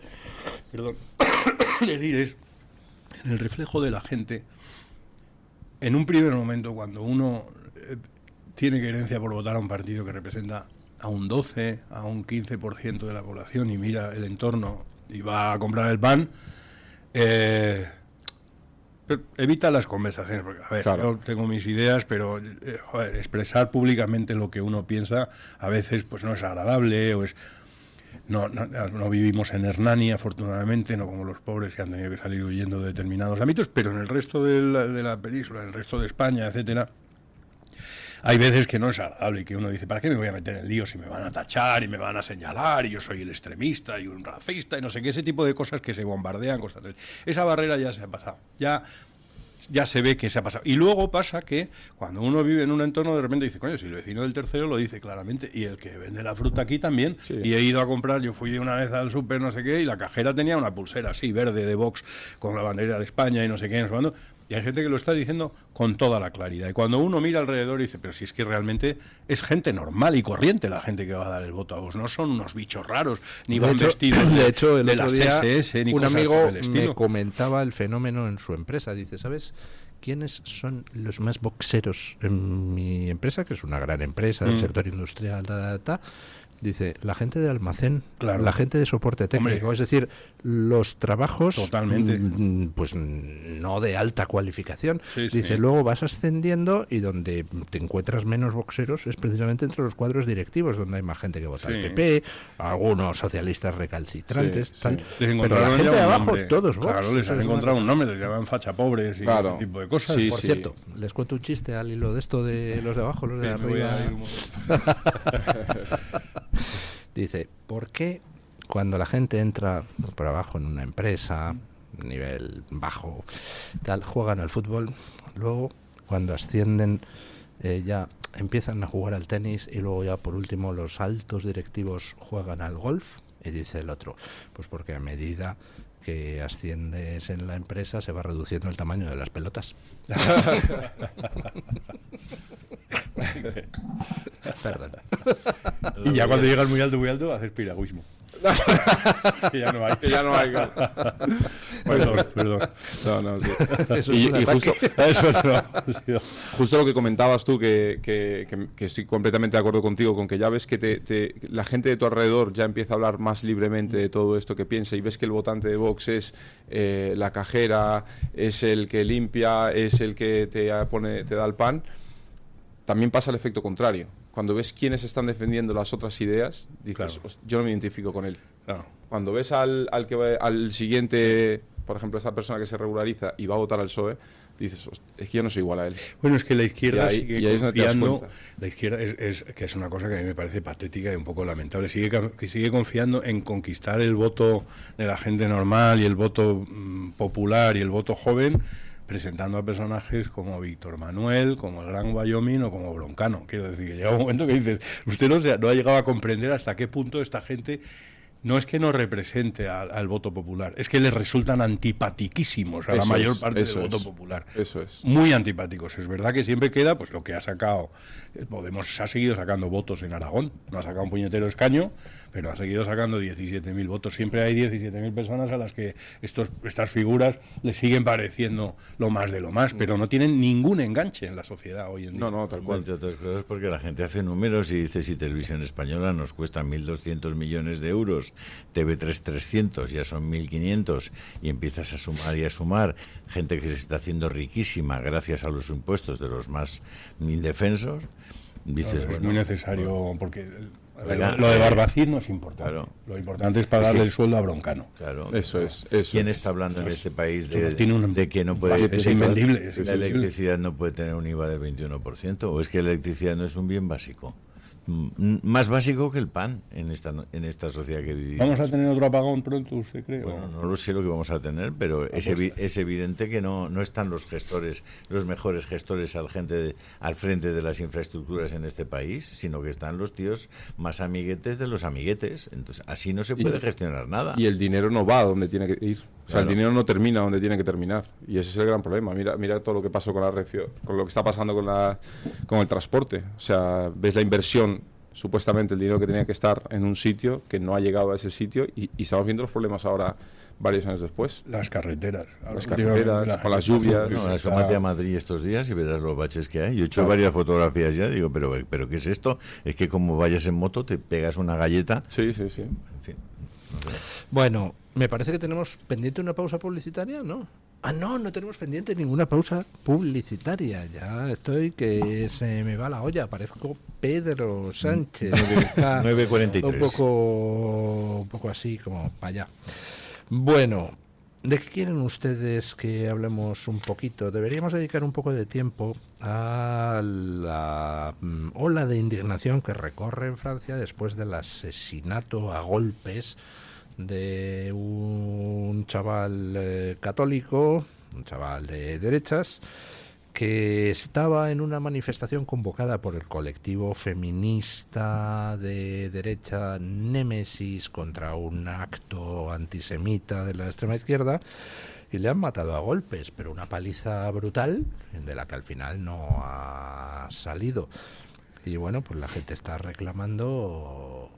decir es, en el reflejo de la gente, en un primer momento, cuando uno tiene querencia por votar a un partido que representa a un 12, a un 15% de la población, y mira el entorno y va a comprar el pan, evita las conversaciones, porque, a ver, claro, yo tengo mis ideas, pero expresar públicamente lo que uno piensa a veces pues no es agradable, o es... No vivimos en Hernani, afortunadamente, no como los pobres que han tenido que salir huyendo de determinados ámbitos, pero en el resto de la península, en el resto de España, etcétera, hay veces que no es agradable y que uno dice, ¿para qué me voy a meter en lío si me van a tachar y me van a señalar y yo soy el extremista y un racista y no sé qué? Ese tipo de cosas que se bombardean constantemente. Esa barrera ya se ha pasado, ya se ve que se ha pasado. Y luego pasa que cuando uno vive en un entorno, de repente dice, coño, si el vecino del tercero lo dice claramente, y el que vende la fruta aquí también, sí. Y he ido a comprar, yo fui una vez al súper, no sé qué, y la cajera tenía una pulsera así, verde, de Vox, con la bandera de España y no sé qué, no sé cuándo. Y hay gente que lo está diciendo con toda la claridad. Y cuando uno mira alrededor y dice, pero si es que realmente es gente normal y corriente la gente que va a dar el voto a Vox, no son unos bichos raros, ni van vestidos de hecho, el de otro las día, SS, ni un cosas amigo por el estilo. me comentaba el fenómeno en su empresa. Dice, ¿sabes quiénes son los más boxeros en mi empresa? Que es una gran empresa del sector industrial, Dice, la gente de almacén, claro, la gente de soporte técnico, es decir, los trabajos totalmente, pues no de alta cualificación. Sí, dice, luego vas ascendiendo y donde te encuentras menos boxeros es precisamente entre los cuadros directivos, donde hay más gente que vota al PP, algunos socialistas recalcitrantes, tal. Pero la gente de abajo, todos Vox. Claro, les han encontrado un nombre, les llaman facha pobres y ese tipo de cosas. Por cierto, les cuento un chiste al hilo de esto de los de abajo, los de arriba. Dice, ¿por qué cuando la gente entra por abajo en una empresa, nivel bajo, tal, juegan al fútbol, luego cuando ascienden ya empiezan a jugar al tenis y luego ya por último los altos directivos juegan al golf? Y dice el otro, pues porque a medida que asciendes en la empresa se va reduciendo el tamaño de las pelotas. Perdón. Y ya cuando llegas muy alto, haces piragüismo. Que ya no hay. Que ya no hay. Perdón. No, sí. Eso es un ataque. Justo lo que comentabas tú, que estoy completamente de acuerdo contigo, con que ya ves que la gente de tu alrededor ya empieza a hablar más libremente de todo esto que piensa, y ves que el votante de Vox es la cajera, es el que limpia, es el que te da el pan. También pasa el efecto contrario. Cuando ves quiénes están defendiendo las otras ideas, dices, claro, yo no me identifico con él. Claro. Cuando ves al siguiente, por ejemplo, esa persona que se regulariza y va a votar al PSOE, dices, es que yo no soy igual a él. Bueno, es que la izquierda sigue confiando, la izquierda que es una cosa que a mí me parece patética y un poco lamentable, sigue confiando en conquistar el voto de la gente normal y el voto popular y el voto joven, presentando a personajes como Víctor Manuel, como el Gran Wyoming o como Broncano. Quiero decir, que llega un momento que dices, usted no ha llegado a comprender hasta qué punto esta gente no es que no represente al voto popular, es que les resultan antipatiquísimos a la mayor parte del voto popular. Eso es. Muy antipáticos. Es verdad que siempre queda pues lo que ha sacado. Podemos ha seguido sacando votos en Aragón, no ha sacado un puñetero escaño, pero ha seguido sacando 17.000 votos. Siempre hay 17.000 personas a las que estas figuras les siguen pareciendo lo más de lo más, pero no tienen ningún enganche en la sociedad hoy en día. No, tal cual. Entre otras cosas porque la gente hace números y dice, si Televisión Española nos cuesta 1.200 millones de euros, TV3 300, ya son 1.500, y empiezas a sumar y a sumar gente que se está haciendo riquísima gracias a los impuestos de los más indefensos, dices, es muy necesario, porque lo de Barbacid no es importante. Claro. Lo importante es pagarle el sueldo a Broncano. Claro. Eso es. ¿Quién está hablando en este país de que no puede... Es invendible. La electricidad no puede tener un IVA del 21%, o es que la electricidad no es un bien básico. Más básico que el pan en esta sociedad que vivimos. ¿Vamos a tener otro apagón pronto, usted cree? Bueno, no lo sé lo que vamos a tener, pero es evidente que no están los mejores gestores al frente de las infraestructuras en este país, sino que están los tíos más amiguetes de los amiguetes. Entonces, así no se puede gestionar nada. Y el dinero no va a donde tiene que ir. O sea, el dinero no termina donde tiene que terminar. Y ese es el gran problema. Mira todo lo que pasó con con lo que está pasando con el transporte. O sea, ves la inversión, supuestamente el dinero que tenía que estar en un sitio, que no ha llegado a ese sitio, y estamos viendo los problemas ahora, varios años después. Las carreteras, con las lluvias. No, asómate a Madrid estos días y verás los baches que hay. Yo he hecho varias fotografías ya, digo, pero ¿qué es esto? Es que como vayas en moto te pegas una galleta. Sí. En fin. No sé. Bueno, me parece que tenemos pendiente una pausa publicitaria, ¿no? No tenemos pendiente ninguna pausa publicitaria. Ya estoy que se me va la olla. Parezco Pedro Sánchez. 9:43. Un poco así, como para allá. Bueno, ¿de qué quieren ustedes que hablemos un poquito? Deberíamos dedicar un poco de tiempo a la ola de indignación que recorre en Francia después del asesinato a golpes de un chaval católico, un chaval de derechas, que estaba en una manifestación convocada por el colectivo feminista de derecha Némesis contra un acto antisemita de la extrema izquierda, y le han matado a golpes, pero una paliza brutal de la que al final no ha salido. Y bueno, pues la gente está reclamando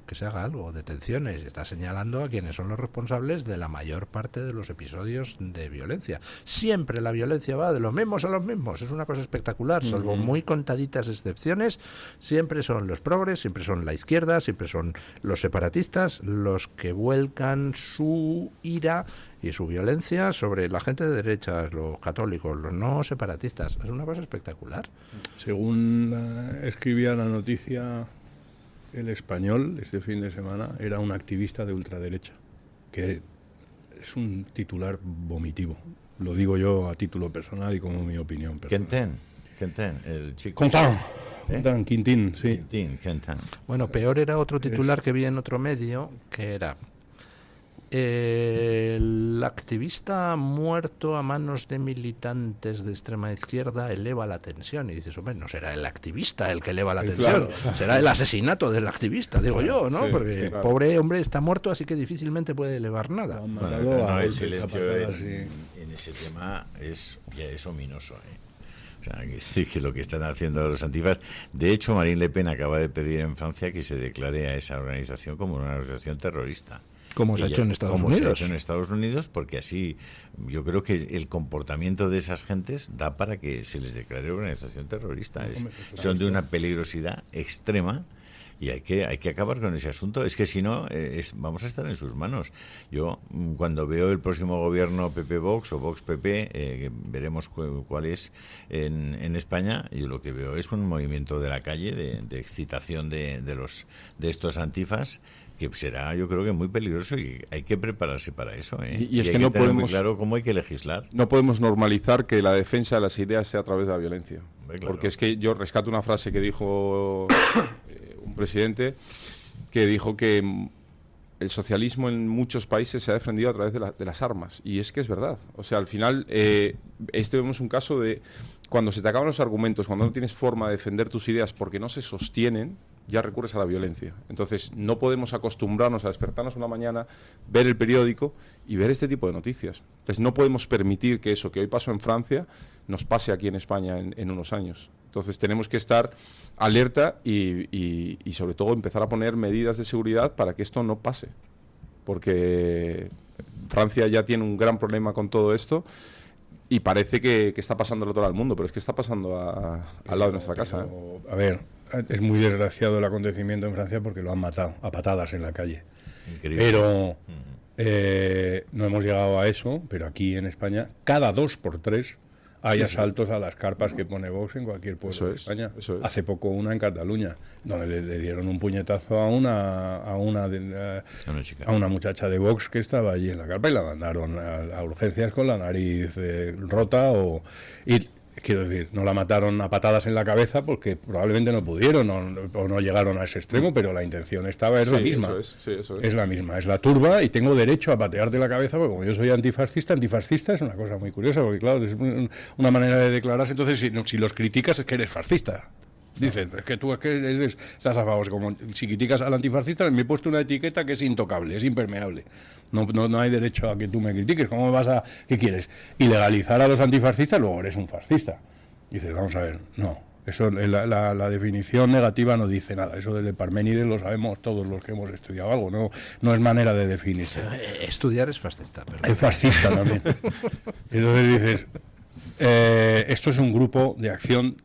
que se haga algo, detenciones, y está señalando a quienes son los responsables de la mayor parte de los episodios de violencia. Siempre la violencia va de los mismos a los mismos, es una cosa espectacular, salvo muy contaditas excepciones, siempre son los progres, siempre son la izquierda, siempre son los separatistas los que vuelcan su ira y su violencia sobre la gente de derechas, los católicos, los no separatistas. Es una cosa espectacular. Según escribía la noticia El Español, este fin de semana, era un activista de ultraderecha, que es un titular vomitivo. Lo digo yo a título personal y como mi opinión personal. Quentin, el chico. Quintín, sí. Quentin. Bueno, peor era otro titular que vi en otro medio, que era: el activista muerto a manos de militantes de extrema izquierda eleva la tensión. Y dices, hombre, no será el activista el que eleva la tensión, será el asesinato del activista, digo yo, ¿no? Porque pobre hombre está muerto, así que difícilmente puede elevar nada. El silencio en ese tema ya es ominoso, O sea, que lo que están haciendo los antifas... De hecho, Marine Le Pen acaba de pedir en Francia que se declare a esa organización como una organización terrorista. Como se ha hecho en Estados Unidos. Se ha hecho en Estados Unidos, porque así yo creo que el comportamiento de esas gentes da para que se les declare organización terrorista. Son de una peligrosidad extrema y hay que acabar con ese asunto. Es que si no, vamos a estar en sus manos. Yo, cuando veo el próximo gobierno PP-Vox o Vox-PP, veremos cuál es en España, yo lo que veo es un movimiento de la calle, de excitación de estos antifas, que será, yo creo que muy peligroso, y hay que prepararse para eso, ¿eh? Y es hay que no tener podemos, muy claro cómo hay que legislar. No podemos normalizar que la defensa de las ideas sea a través de la violencia. Claro. Porque es que yo rescato una frase que dijo un presidente, que dijo que el socialismo en muchos países se ha defendido a través de las armas. Y es que es verdad. O sea, al final, vemos un caso de cuando se te acaban los argumentos, cuando no tienes forma de defender tus ideas porque no se sostienen, ya recurres a la violencia. Entonces, no podemos acostumbrarnos a despertarnos una mañana, ver el periódico y ver este tipo de noticias. Entonces, no podemos permitir que eso que hoy pasó en Francia nos pase aquí en España en unos años. Entonces, tenemos que estar alerta y sobre todo empezar a poner medidas de seguridad para que esto no pase. Porque Francia ya tiene un gran problema con todo esto y parece que está pasando al otro lado del mundo, pero es que está pasando al lado de nuestra casa. A ver, es muy desgraciado el acontecimiento en Francia porque lo han matado a patadas en la calle. Increíble. Pero no hemos llegado a eso, pero aquí en España, cada 2 por 3 hay asaltos a las carpas que pone Vox en cualquier pueblo de España. Hace poco una en Cataluña, donde le dieron un puñetazo a una muchacha de Vox que estaba allí en la carpa y la mandaron a urgencias con la nariz rota quiero decir, no la mataron a patadas en la cabeza porque probablemente no pudieron o no llegaron a ese extremo, pero la intención es la misma. Es la misma, es la turba y tengo derecho a patearte la cabeza porque como yo soy antifascista es una cosa muy curiosa porque claro, es una manera de declararse. Entonces si los criticas es que eres fascista. Dicen, es que tú estás a favor. Como si criticas al antifascista, me he puesto una etiqueta que es intocable, es impermeable. No hay derecho a que tú me critiques. ¿Cómo qué quieres? ¿Ilegalizar a los antifascistas? Luego eres un fascista. Dices, vamos a ver, no. Eso, la definición negativa no dice nada. Eso del Parménides lo sabemos todos los que hemos estudiado algo. No es manera de definirse. Estudiar es fascista. Es fascista también. Entonces dices, esto es un grupo de acción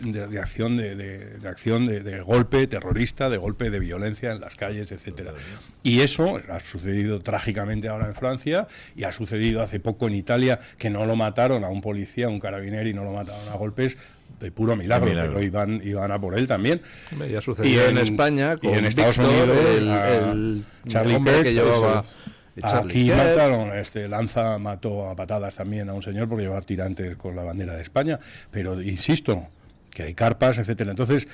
de acción de golpe terrorista, de golpe de violencia en las calles, etcétera. Y eso ha sucedido trágicamente ahora en Francia y ha sucedido hace poco en Italia, que no lo mataron a un policía, un carabinero, y no lo mataron a golpes de puro milagro, pero iban a por él también. Ya sucedió en España con y en Estados Unidos el Charlie hombre Kirk, que llevaba aquí mataron, Lanza mató a patadas también a un señor por llevar tirantes con la bandera de España, pero insisto que hay carpas, etcétera. Entonces,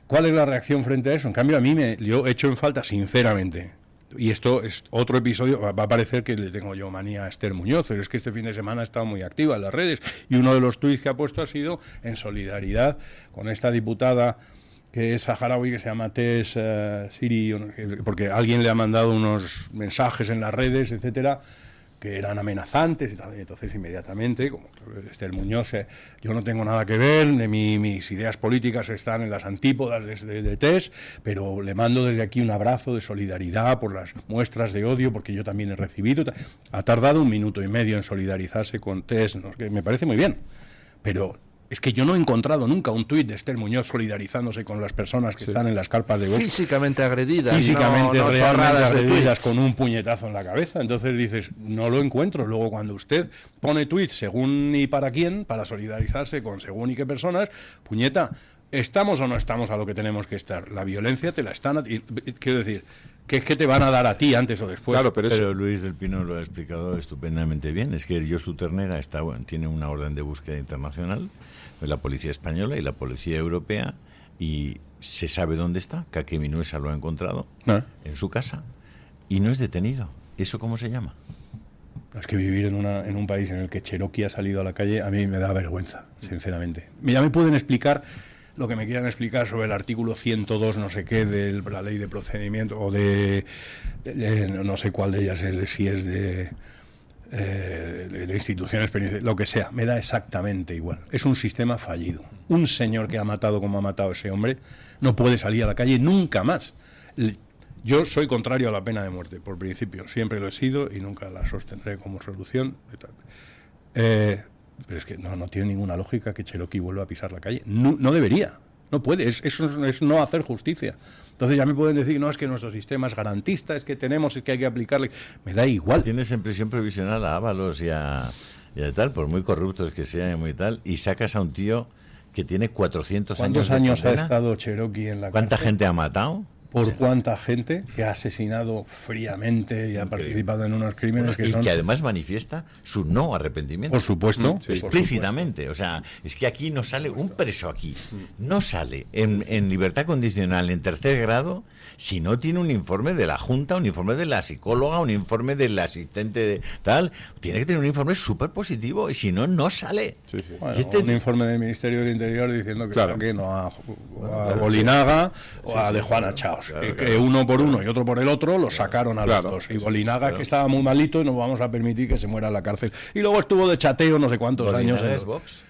¿cuál es la reacción frente a eso? En cambio, yo he hecho en falta, sinceramente, y esto es otro episodio, va a parecer que le tengo yo manía a Esther Muñoz, pero es que este fin de semana ha estado muy activa en las redes, y uno de los tuits que ha puesto ha sido en solidaridad con esta diputada que es saharaui, que se llama Tess Siri, porque alguien le ha mandado unos mensajes en las redes, etcétera, que eran amenazantes y tal. Y entonces inmediatamente, como Esther Muñoz, yo no tengo nada que ver, mis ideas políticas están en las antípodas de Tess, pero le mando desde aquí un abrazo de solidaridad por las muestras de odio, porque yo también he recibido. Ha tardado 1 minuto y medio en solidarizarse con Tess, ¿no? Que me parece muy bien, pero es que yo no he encontrado nunca un tuit de Esther Muñoz solidarizándose con las personas que están en las carpas de Vox. Físicamente agredidas. Físicamente, realmente agredidas con un puñetazo en la cabeza. Entonces dices, no lo encuentro. Luego cuando usted pone tuits según y para quién, para solidarizarse con según y qué personas, puñeta, ¿estamos o no estamos a lo que tenemos que estar? La violencia te la están... Quiero decir, que es que te van a dar a ti antes o después. Claro, pero Luis del Pino lo ha explicado estupendamente bien. Es que Josu Ternera tiene una orden de búsqueda internacional, la policía española y la policía europea, y se sabe dónde está. Kake Minuesa lo ha encontrado en su casa y no es detenido. ¿Eso cómo se llama? Es que vivir en un país en el que Cherokee ha salido a la calle a mí me da vergüenza, sinceramente. Ya me pueden explicar lo que me quieran explicar sobre el artículo 102 no sé qué de la ley de procedimiento o de no sé cuál de ellas es, si es de de instituciones, lo que sea, me da exactamente igual. Es un sistema fallido. Un señor que ha matado como ha matado ese hombre no puede salir a la calle nunca más. Yo soy contrario a la pena de muerte, por principio. Siempre lo he sido y nunca la sostendré como solución. Pero es que no tiene ninguna lógica que Cherokee vuelva a pisar la calle. No debería. No puede. Eso es no hacer justicia. Entonces ya me pueden decir, no, es que nuestro sistema es garantista, es que hay que aplicarle. Me da igual. Tienes en prisión provisional a Ábalos y a tal, por muy corruptos que sean y muy tal, y sacas a un tío que tiene 400 años. ¿Cuántos años ha estado Cherokee en la cárcel? ¿Cuánta gente ha matado? ¿Por cuánta gente que ha asesinado fríamente y ha participado en unos crímenes que son... que además manifiesta su no arrepentimiento. Por supuesto. Explícitamente. Por supuesto. O sea, es que aquí no sale un preso aquí. No sale en libertad condicional en tercer grado si no tiene un informe de la Junta, un informe de la psicóloga, un informe del asistente de tal. Tiene que tener un informe súper positivo y si no, no sale. Bueno, un informe del Ministerio del Interior diciendo que no a Bolinaga o a de Juana Chao. Que uno por uno y otro por el otro lo sacaron a los dos. Y Bolinaga, que estaba muy malito, y no vamos a permitir que se muera en la cárcel. Y luego estuvo de chateo no sé cuántos años. ¿Bolinaga es Vox?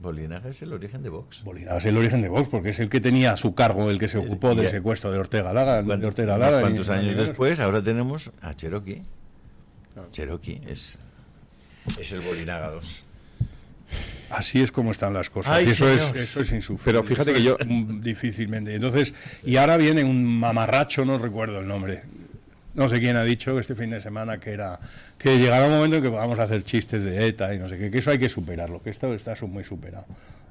Bolinaga es el origen de Vox. Bolinaga es el origen de Vox, porque es el que tenía a su cargo, el que se ocupó del secuestro de Ortega Lara. ¿Cuántos años después? Ahora tenemos a Cherokee. Cherokee es el Bolinaga 2. Así es como están las cosas. Ay, y eso es insufrible. Pero fíjate que yo... Difícilmente. Entonces, y ahora viene un mamarracho, no recuerdo el nombre. No sé quién ha dicho este fin de semana que llegará un momento en que vamos a hacer chistes de ETA y no sé qué, que eso hay que superarlo, que esto está muy superado.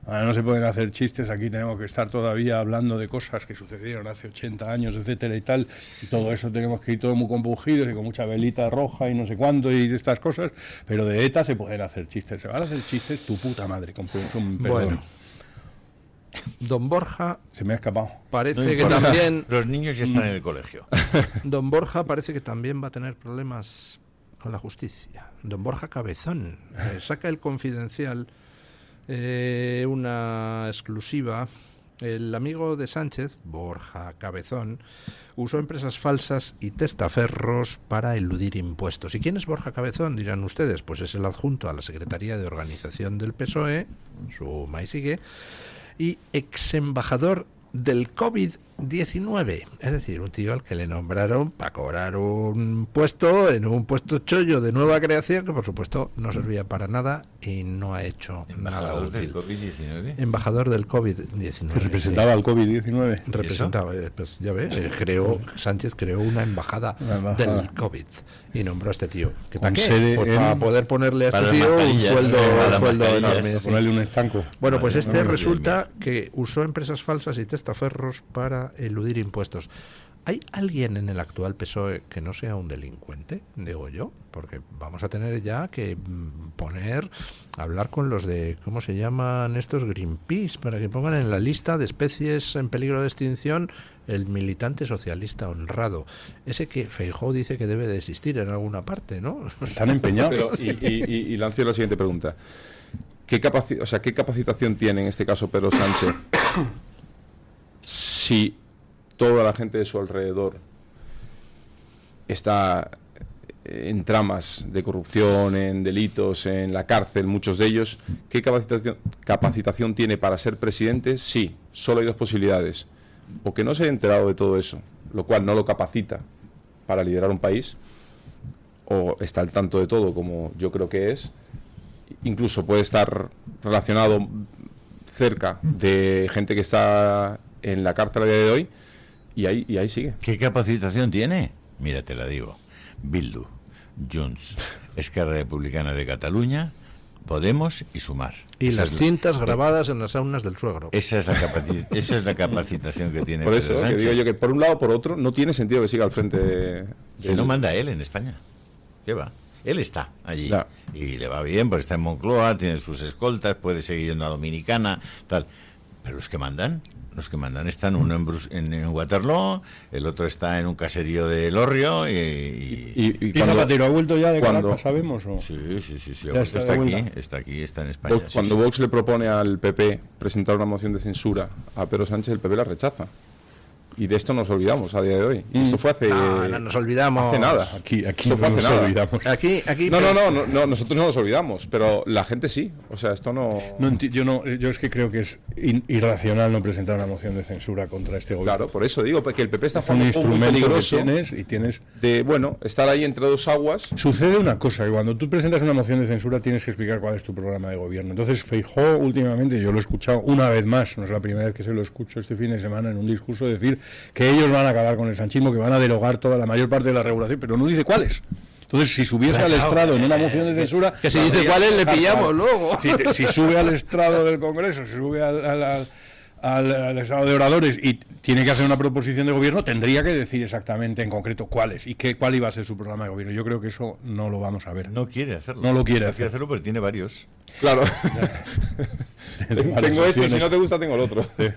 Ahora no se pueden hacer chistes, aquí tenemos que estar todavía hablando de cosas que sucedieron hace 80 años, etcétera y tal, y todo eso tenemos que ir todo muy compungidos y con mucha velita roja y no sé cuánto y de estas cosas, pero de ETA se pueden hacer chistes, se van a hacer chistes tu puta madre, con perdón. Bueno. Don Borja... Se me ha escapado. Parece que también... Los niños ya están en el colegio. Don Borja parece que también va a tener problemas con la justicia. Don Borja Cabezón saca el Confidencial una exclusiva. El amigo de Sánchez, Borja Cabezón, usó empresas falsas y testaferros para eludir impuestos. ¿Y quién es Borja Cabezón? Dirán ustedes. Pues es el adjunto a la Secretaría de Organización del PSOE, suma y sigue, y ex embajador del COVID-19, es decir, un tío al que le nombraron para cobrar un puesto en un puesto chollo de nueva creación que por supuesto no servía para nada y no ha hecho nada útil. ¿Del COVID-19? Embajador del COVID-19. ¿Representaba al COVID-19? Representaba, pues ya ves, Sánchez creó una embajada del COVID y nombró a este tío. ¿Qué para qué? Pues para poder ponerle a este tío un sueldo enorme. Ponerle un estanco. Bueno, pues resulta que usó empresas falsas y testaferros para eludir impuestos. ¿Hay alguien en el actual PSOE que no sea un delincuente? Digo yo, porque vamos a tener ya que hablar con los de, ¿cómo se llaman estos? Greenpeace, para que pongan en la lista de especies en peligro de extinción el militante socialista honrado. Ese que Feijóo dice que debe de existir en alguna parte, ¿no? Están empeñados. Y lanzo la siguiente pregunta. ¿Qué capacitación tiene en este caso Pedro Sánchez si toda la gente de su alrededor está en tramas de corrupción, en delitos, en la cárcel, muchos de ellos? ¿Qué capacitación tiene para ser presidente? Sí, solo hay dos posibilidades. O que no se haya enterado de todo eso, lo cual no lo capacita para liderar un país, o está al tanto de todo, como yo creo que es. Incluso puede estar relacionado cerca de gente que está en la cárcel a día de hoy, y ahí sigue. ¿Qué capacitación tiene? Mira, te la digo. Bildu, Junts, Esquerra Republicana de Cataluña, Podemos y Sumar. Y las cintas grabadas en las saunas del suegro. Esa es la capacitación que tiene. Por eso que digo yo que por un lado o por otro no tiene sentido que siga al frente Si no manda él en España. ¿Qué va? Él está allí y le va bien porque está en Moncloa, tiene sus escoltas, puede seguir yendo a Dominicana, tal. Pero los que mandan están uno en Waterloo, el otro está en un caserío de Elorrio y Zapatero ha vuelto ya de Caracas, ¿sabemos? ¿O? Sí, está aquí, está en España. Cuando Vox le propone al PP presentar una moción de censura a Pedro Sánchez, el PP la rechaza. Y de esto nos olvidamos a día de hoy. Esto fue hace... No nos olvidamos. Hace nada. Aquí Esto fue no hace nos nada. olvidamos. Aquí No, nosotros no nos olvidamos, pero la gente sí. O sea, esto no... Yo es que creo que es irracional no presentar una moción de censura contra este gobierno. Claro, por eso digo, porque el PP está Es un jugando un juego muy instrumento peligroso que tienes de, bueno, estar ahí entre dos aguas. Sucede una cosa, que cuando tú presentas una moción de censura tienes que explicar cuál es tu programa de gobierno. Entonces Feijóo últimamente, yo lo he escuchado una vez más, no es la primera vez que se lo escucho este fin de semana en un discurso, decir que ellos van a acabar con el sanchismo, que van a derogar toda la mayor parte de la regulación, pero no dice cuáles. Entonces, si subiese al estrado en una moción de censura... Que si dice cuáles le pillamos luego. Si sube al estrado del Congreso, si sube al estrado de oradores y tiene que hacer una proposición de gobierno, tendría que decir exactamente en concreto cuáles y cuál iba a ser su programa de gobierno. Yo creo que eso no lo vamos a ver. No quiere hacerlo. No lo quiere No hacer. quiere hacerlo porque tiene varios. Claro. Varias Tengo este, opciones. si no te gusta, tengo el otro. Sí.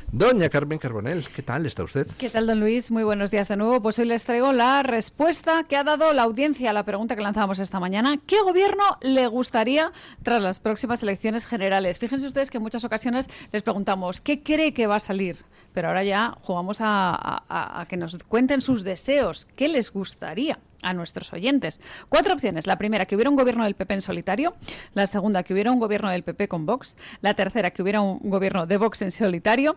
Doña Carmen Carbonell, ¿qué tal está usted? ¿Qué tal, don Luis? Muy buenos días de nuevo. Pues hoy les traigo la respuesta que ha dado la audiencia a la pregunta que lanzábamos esta mañana. ¿Qué gobierno le gustaría tras las próximas elecciones generales? Fíjense ustedes que en muchas ocasiones les preguntamos ¿qué cree que va a salir? Pero ahora ya jugamos a que nos cuenten sus deseos. ¿Qué les gustaría a nuestros oyentes? 4 opciones. La primera, que hubiera un gobierno del PP en solitario. La segunda, que hubiera un gobierno del PP con Vox. La tercera, que hubiera un gobierno de Vox en solitario.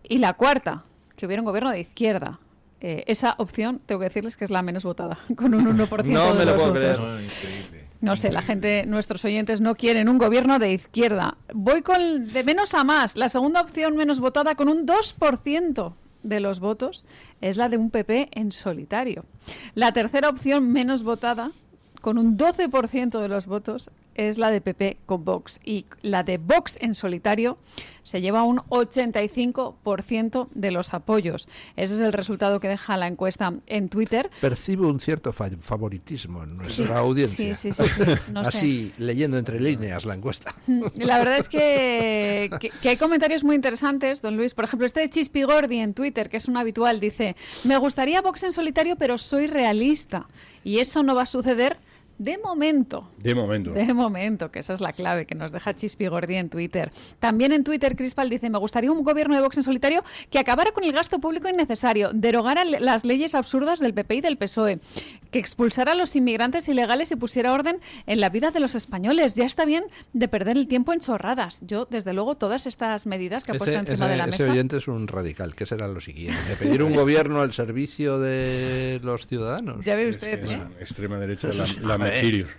Y la cuarta, que hubiera un gobierno de izquierda. Esa opción, tengo que decirles que es la menos votada, con un 1% No de me lo los puedo votos. creer. No sé, la gente, nuestros oyentes no quieren un gobierno de izquierda. Voy de menos a más. La segunda opción menos votada, con un 2% de los votos, es la de un PP en solitario. La tercera opción menos votada, con un 12% de los votos, es la de PP con Vox. Y la de Vox en solitario se lleva un 85% de los apoyos. Ese es el resultado que deja la encuesta en Twitter. Percibo un cierto favoritismo en nuestra audiencia. Sí. No sé. Así, leyendo entre líneas la encuesta. La verdad es que hay comentarios muy interesantes, don Luis. Por ejemplo, este de Chispi Gordi en Twitter, que es un habitual, dice: me gustaría Vox en solitario, pero soy realista. Y eso no va a suceder de momento. De momento, que esa es la clave que nos deja Chispi Gordi en Twitter. También en Twitter, Crispal dice: me gustaría un gobierno de Vox en solitario que acabara con el gasto público innecesario, derogara las leyes absurdas del PP y del PSOE, que expulsara a los inmigrantes ilegales y pusiera orden en la vida de los españoles. Ya está bien de perder el tiempo en chorradas. Yo, desde luego, todas estas medidas que ha puesto encima de la mesa... Ese oyente es un radical. ¿Qué será lo siguiente? ¿De pedir un gobierno al servicio de los ciudadanos? Ya ve usted, Es extrema derecha, la Mecirius.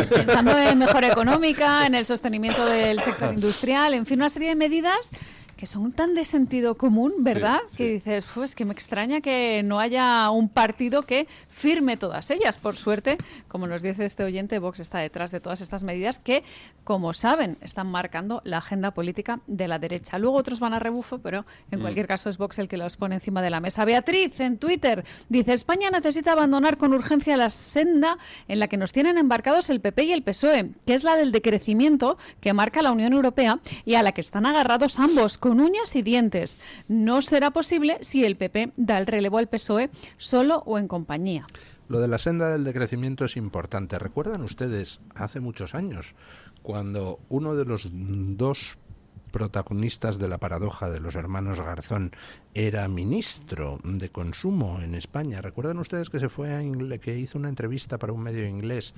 Pensando en mejora económica, en el sostenimiento del sector industrial, en fin, una serie de medidas que son tan de sentido común, ¿verdad? Sí. Que dices, pues que me extraña que no haya un partido que firme todas ellas. Por suerte, como nos dice este oyente, Vox está detrás de todas estas medidas que, como saben, están marcando la agenda política de la derecha. Luego otros van a rebufo, pero en cualquier caso es Vox el que los pone encima de la mesa. Beatriz, en Twitter, dice: España necesita abandonar con urgencia la senda en la que nos tienen embarcados el PP y el PSOE, que es la del decrecimiento que marca la Unión Europea y a la que están agarrados ambos, con uñas y dientes. No será posible si el PP da el relevo al PSOE solo o en compañía. Lo de la senda del decrecimiento es importante. ¿Recuerdan ustedes hace muchos años cuando uno de los dos protagonistas de la paradoja de los hermanos Garzón era ministro de Consumo en España? ¿Recuerdan ustedes que se fue que hizo una entrevista para un medio inglés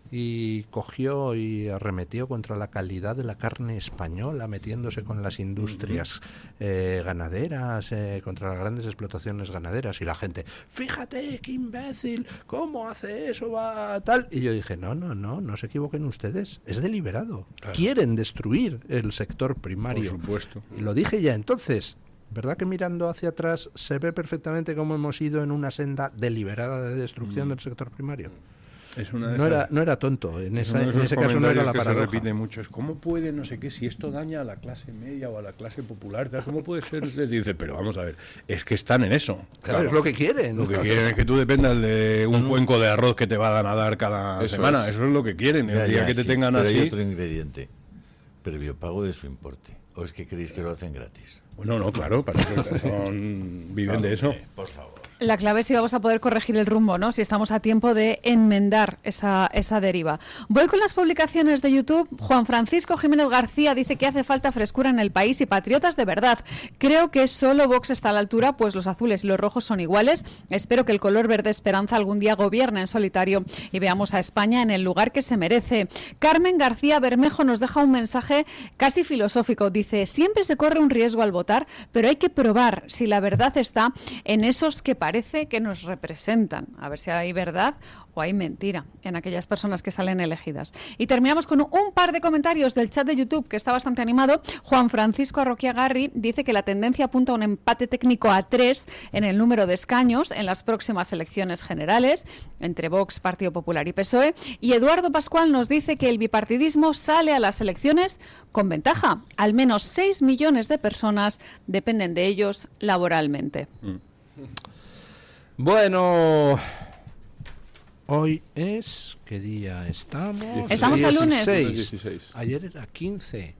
y cogió y arremetió contra la calidad de la carne española, metiéndose con las industrias ganaderas, contra las grandes explotaciones ganaderas? Y la gente: fíjate, qué imbécil, ¿cómo hace eso? Va tal. Y yo dije: no se equivoquen ustedes, es deliberado. Claro. Quieren destruir el sector primario. Por supuesto. Y lo dije ya entonces. ¿Verdad que mirando hacia atrás se ve perfectamente cómo hemos ido en una senda deliberada de destrucción del sector primario? Es una de no era tonto, en ese caso no era la que paradoja. se repite mucho. Es ¿cómo puede, no sé qué, si esto daña a la clase media o a la clase popular? ¿Cómo puede ser? Dice, pero vamos a ver, es que están en eso. Claro, es lo que quieren. Lo que quieren es que tú dependas de un cuenco de arroz que te van a dar cada semana. Eso es lo que quieren. El día que te tengan pero así... hay otro ingrediente: previo pago de su importe. ¿O es que creéis que lo hacen gratis? Bueno, no, claro, para eso viven de eso. Por favor. La clave es si vamos a poder corregir el rumbo, ¿no? Si estamos a tiempo de enmendar esa deriva. Voy con las publicaciones de YouTube. Juan Francisco Jiménez García dice que hace falta frescura en el país y patriotas de verdad. Creo que solo Vox está a la altura, pues los azules y los rojos son iguales. Espero que el color verde esperanza algún día gobierne en solitario y veamos a España en el lugar que se merece. Carmen García Bermejo nos deja un mensaje casi filosófico. Dice, siempre se corre un riesgo al votar, pero hay que probar si la verdad está en esos que parece que nos representan. A ver si hay verdad o hay mentira en aquellas personas que salen elegidas. Y terminamos con un par de comentarios del chat de YouTube que está bastante animado. Juan Francisco Arroquiagarri dice que la tendencia apunta a un empate técnico a 3 en el número de escaños en las próximas elecciones generales entre Vox, Partido Popular y PSOE. Y Eduardo Pascual nos dice que el bipartidismo sale a las elecciones con ventaja. Al menos 6 millones de personas dependen de ellos laboralmente. Bueno, hoy es... ¿Qué día estamos? Estamos a lunes. 16. Ayer era 15.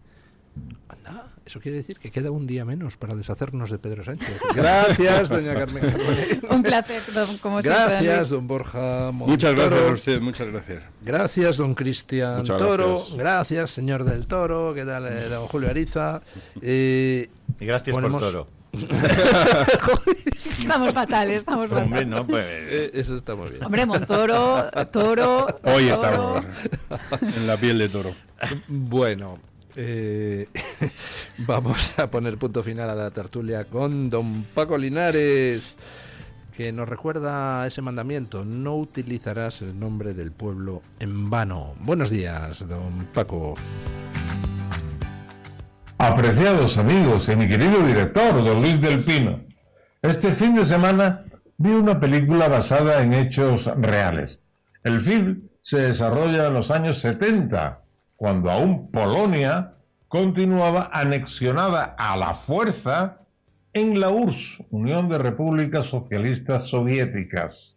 Anda, eso quiere decir que queda un día menos para deshacernos de Pedro Sánchez. Gracias, doña Carmen Carbonell. Un placer, como siempre. Gracias, don Borja Montoro. Muchas gracias a usted, muchas gracias. Gracias, don Cristian Muchas Toro. gracias. Gracias, señor del Toro. ¿Qué tal, don Julio Ariza? Y gracias por Toro. Estamos fatales, estamos fatales. Hombre, no, pues... Eso está muy bien. Hombre, Montoro, Toro... Hoy Toro. estamos en la piel de toro. Bueno, vamos a poner punto final a la tertulia con don Paco Linares, que nos recuerda ese mandamiento: no utilizarás el nombre del pueblo en vano. Buenos días, don Paco. Apreciados amigos y mi querido director, don Luis del Pino, este fin de semana vi una película basada en hechos reales. El film se desarrolla en los años 70, cuando aún Polonia continuaba anexionada a la fuerza en la URSS, Unión de Repúblicas Socialistas Soviéticas.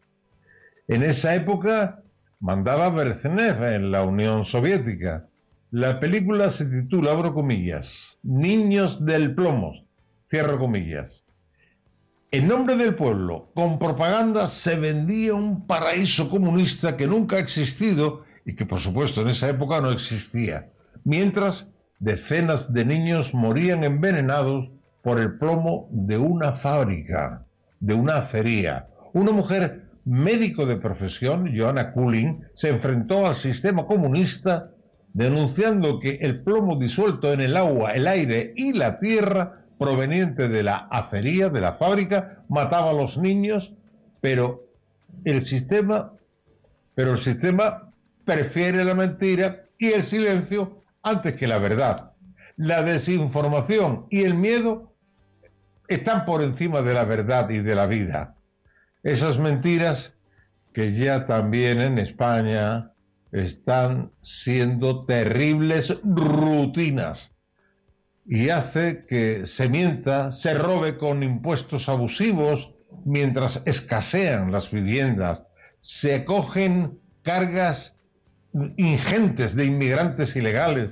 En esa época mandaba Brezhnev en la Unión Soviética. La película se titula, abro comillas, Niños del Plomo, cierro comillas. En nombre del pueblo, con propaganda se vendía un paraíso comunista que nunca ha existido y que por supuesto en esa época no existía, mientras decenas de niños morían envenenados por el plomo de una fábrica, de una acería. Una mujer médico de profesión, Joanna Kulin, se enfrentó al sistema comunista denunciando que el plomo disuelto en el agua, el aire y la tierra proveniente de la acería, de la fábrica, mataba a los niños, pero el sistema prefiere la mentira y el silencio antes que la verdad. La desinformación y el miedo están por encima de la verdad y de la vida. Esas mentiras que ya también en España están siendo terribles rutinas y hace que se mienta, se robe con impuestos abusivos mientras escasean las viviendas, se acogen cargas ingentes de inmigrantes ilegales,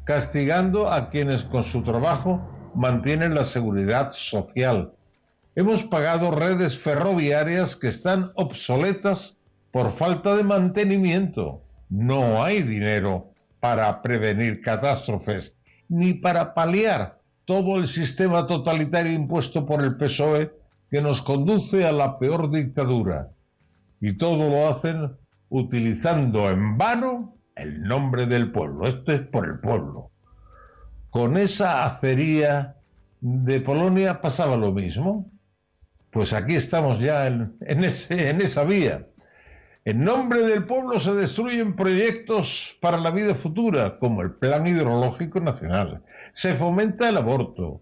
castigando a quienes con su trabajo mantienen la seguridad social. Hemos pagado redes ferroviarias que están obsoletas por falta de mantenimiento. No hay dinero para prevenir catástrofes, ni para paliar todo el sistema totalitario impuesto por el PSOE que nos conduce a la peor dictadura. Y todo lo hacen utilizando en vano el nombre del pueblo. Esto es por el pueblo. Con esa acería de Polonia pasaba lo mismo. Pues aquí estamos ya en esa vía. En nombre del pueblo se destruyen proyectos para la vida futura, como el Plan Hidrológico Nacional. Se fomenta el aborto,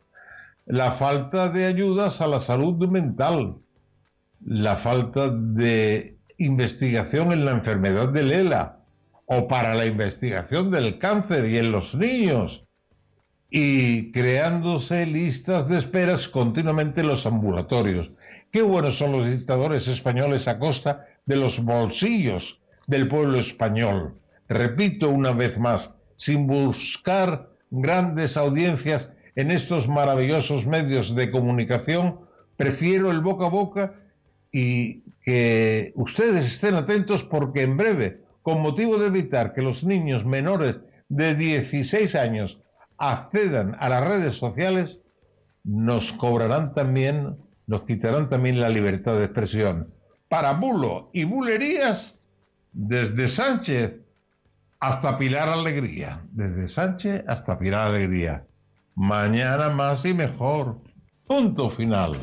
la falta de ayudas a la salud mental, la falta de investigación en la enfermedad del ELA o para la investigación del cáncer y en los niños, y creándose listas de esperas continuamente en los ambulatorios. Qué buenos son los dictadores españoles a costa de los bolsillos del pueblo español. Repito una vez más, sin buscar grandes audiencias en estos maravillosos medios de comunicación, prefiero el boca a boca y que ustedes estén atentos porque en breve, con motivo de evitar que los niños menores de 16 años accedan a las redes sociales, nos quitarán también la libertad de expresión. Para bulo y bulerías, desde Sánchez hasta Pilar Alegría. Desde Sánchez hasta Pilar Alegría. Mañana más y mejor. Punto final.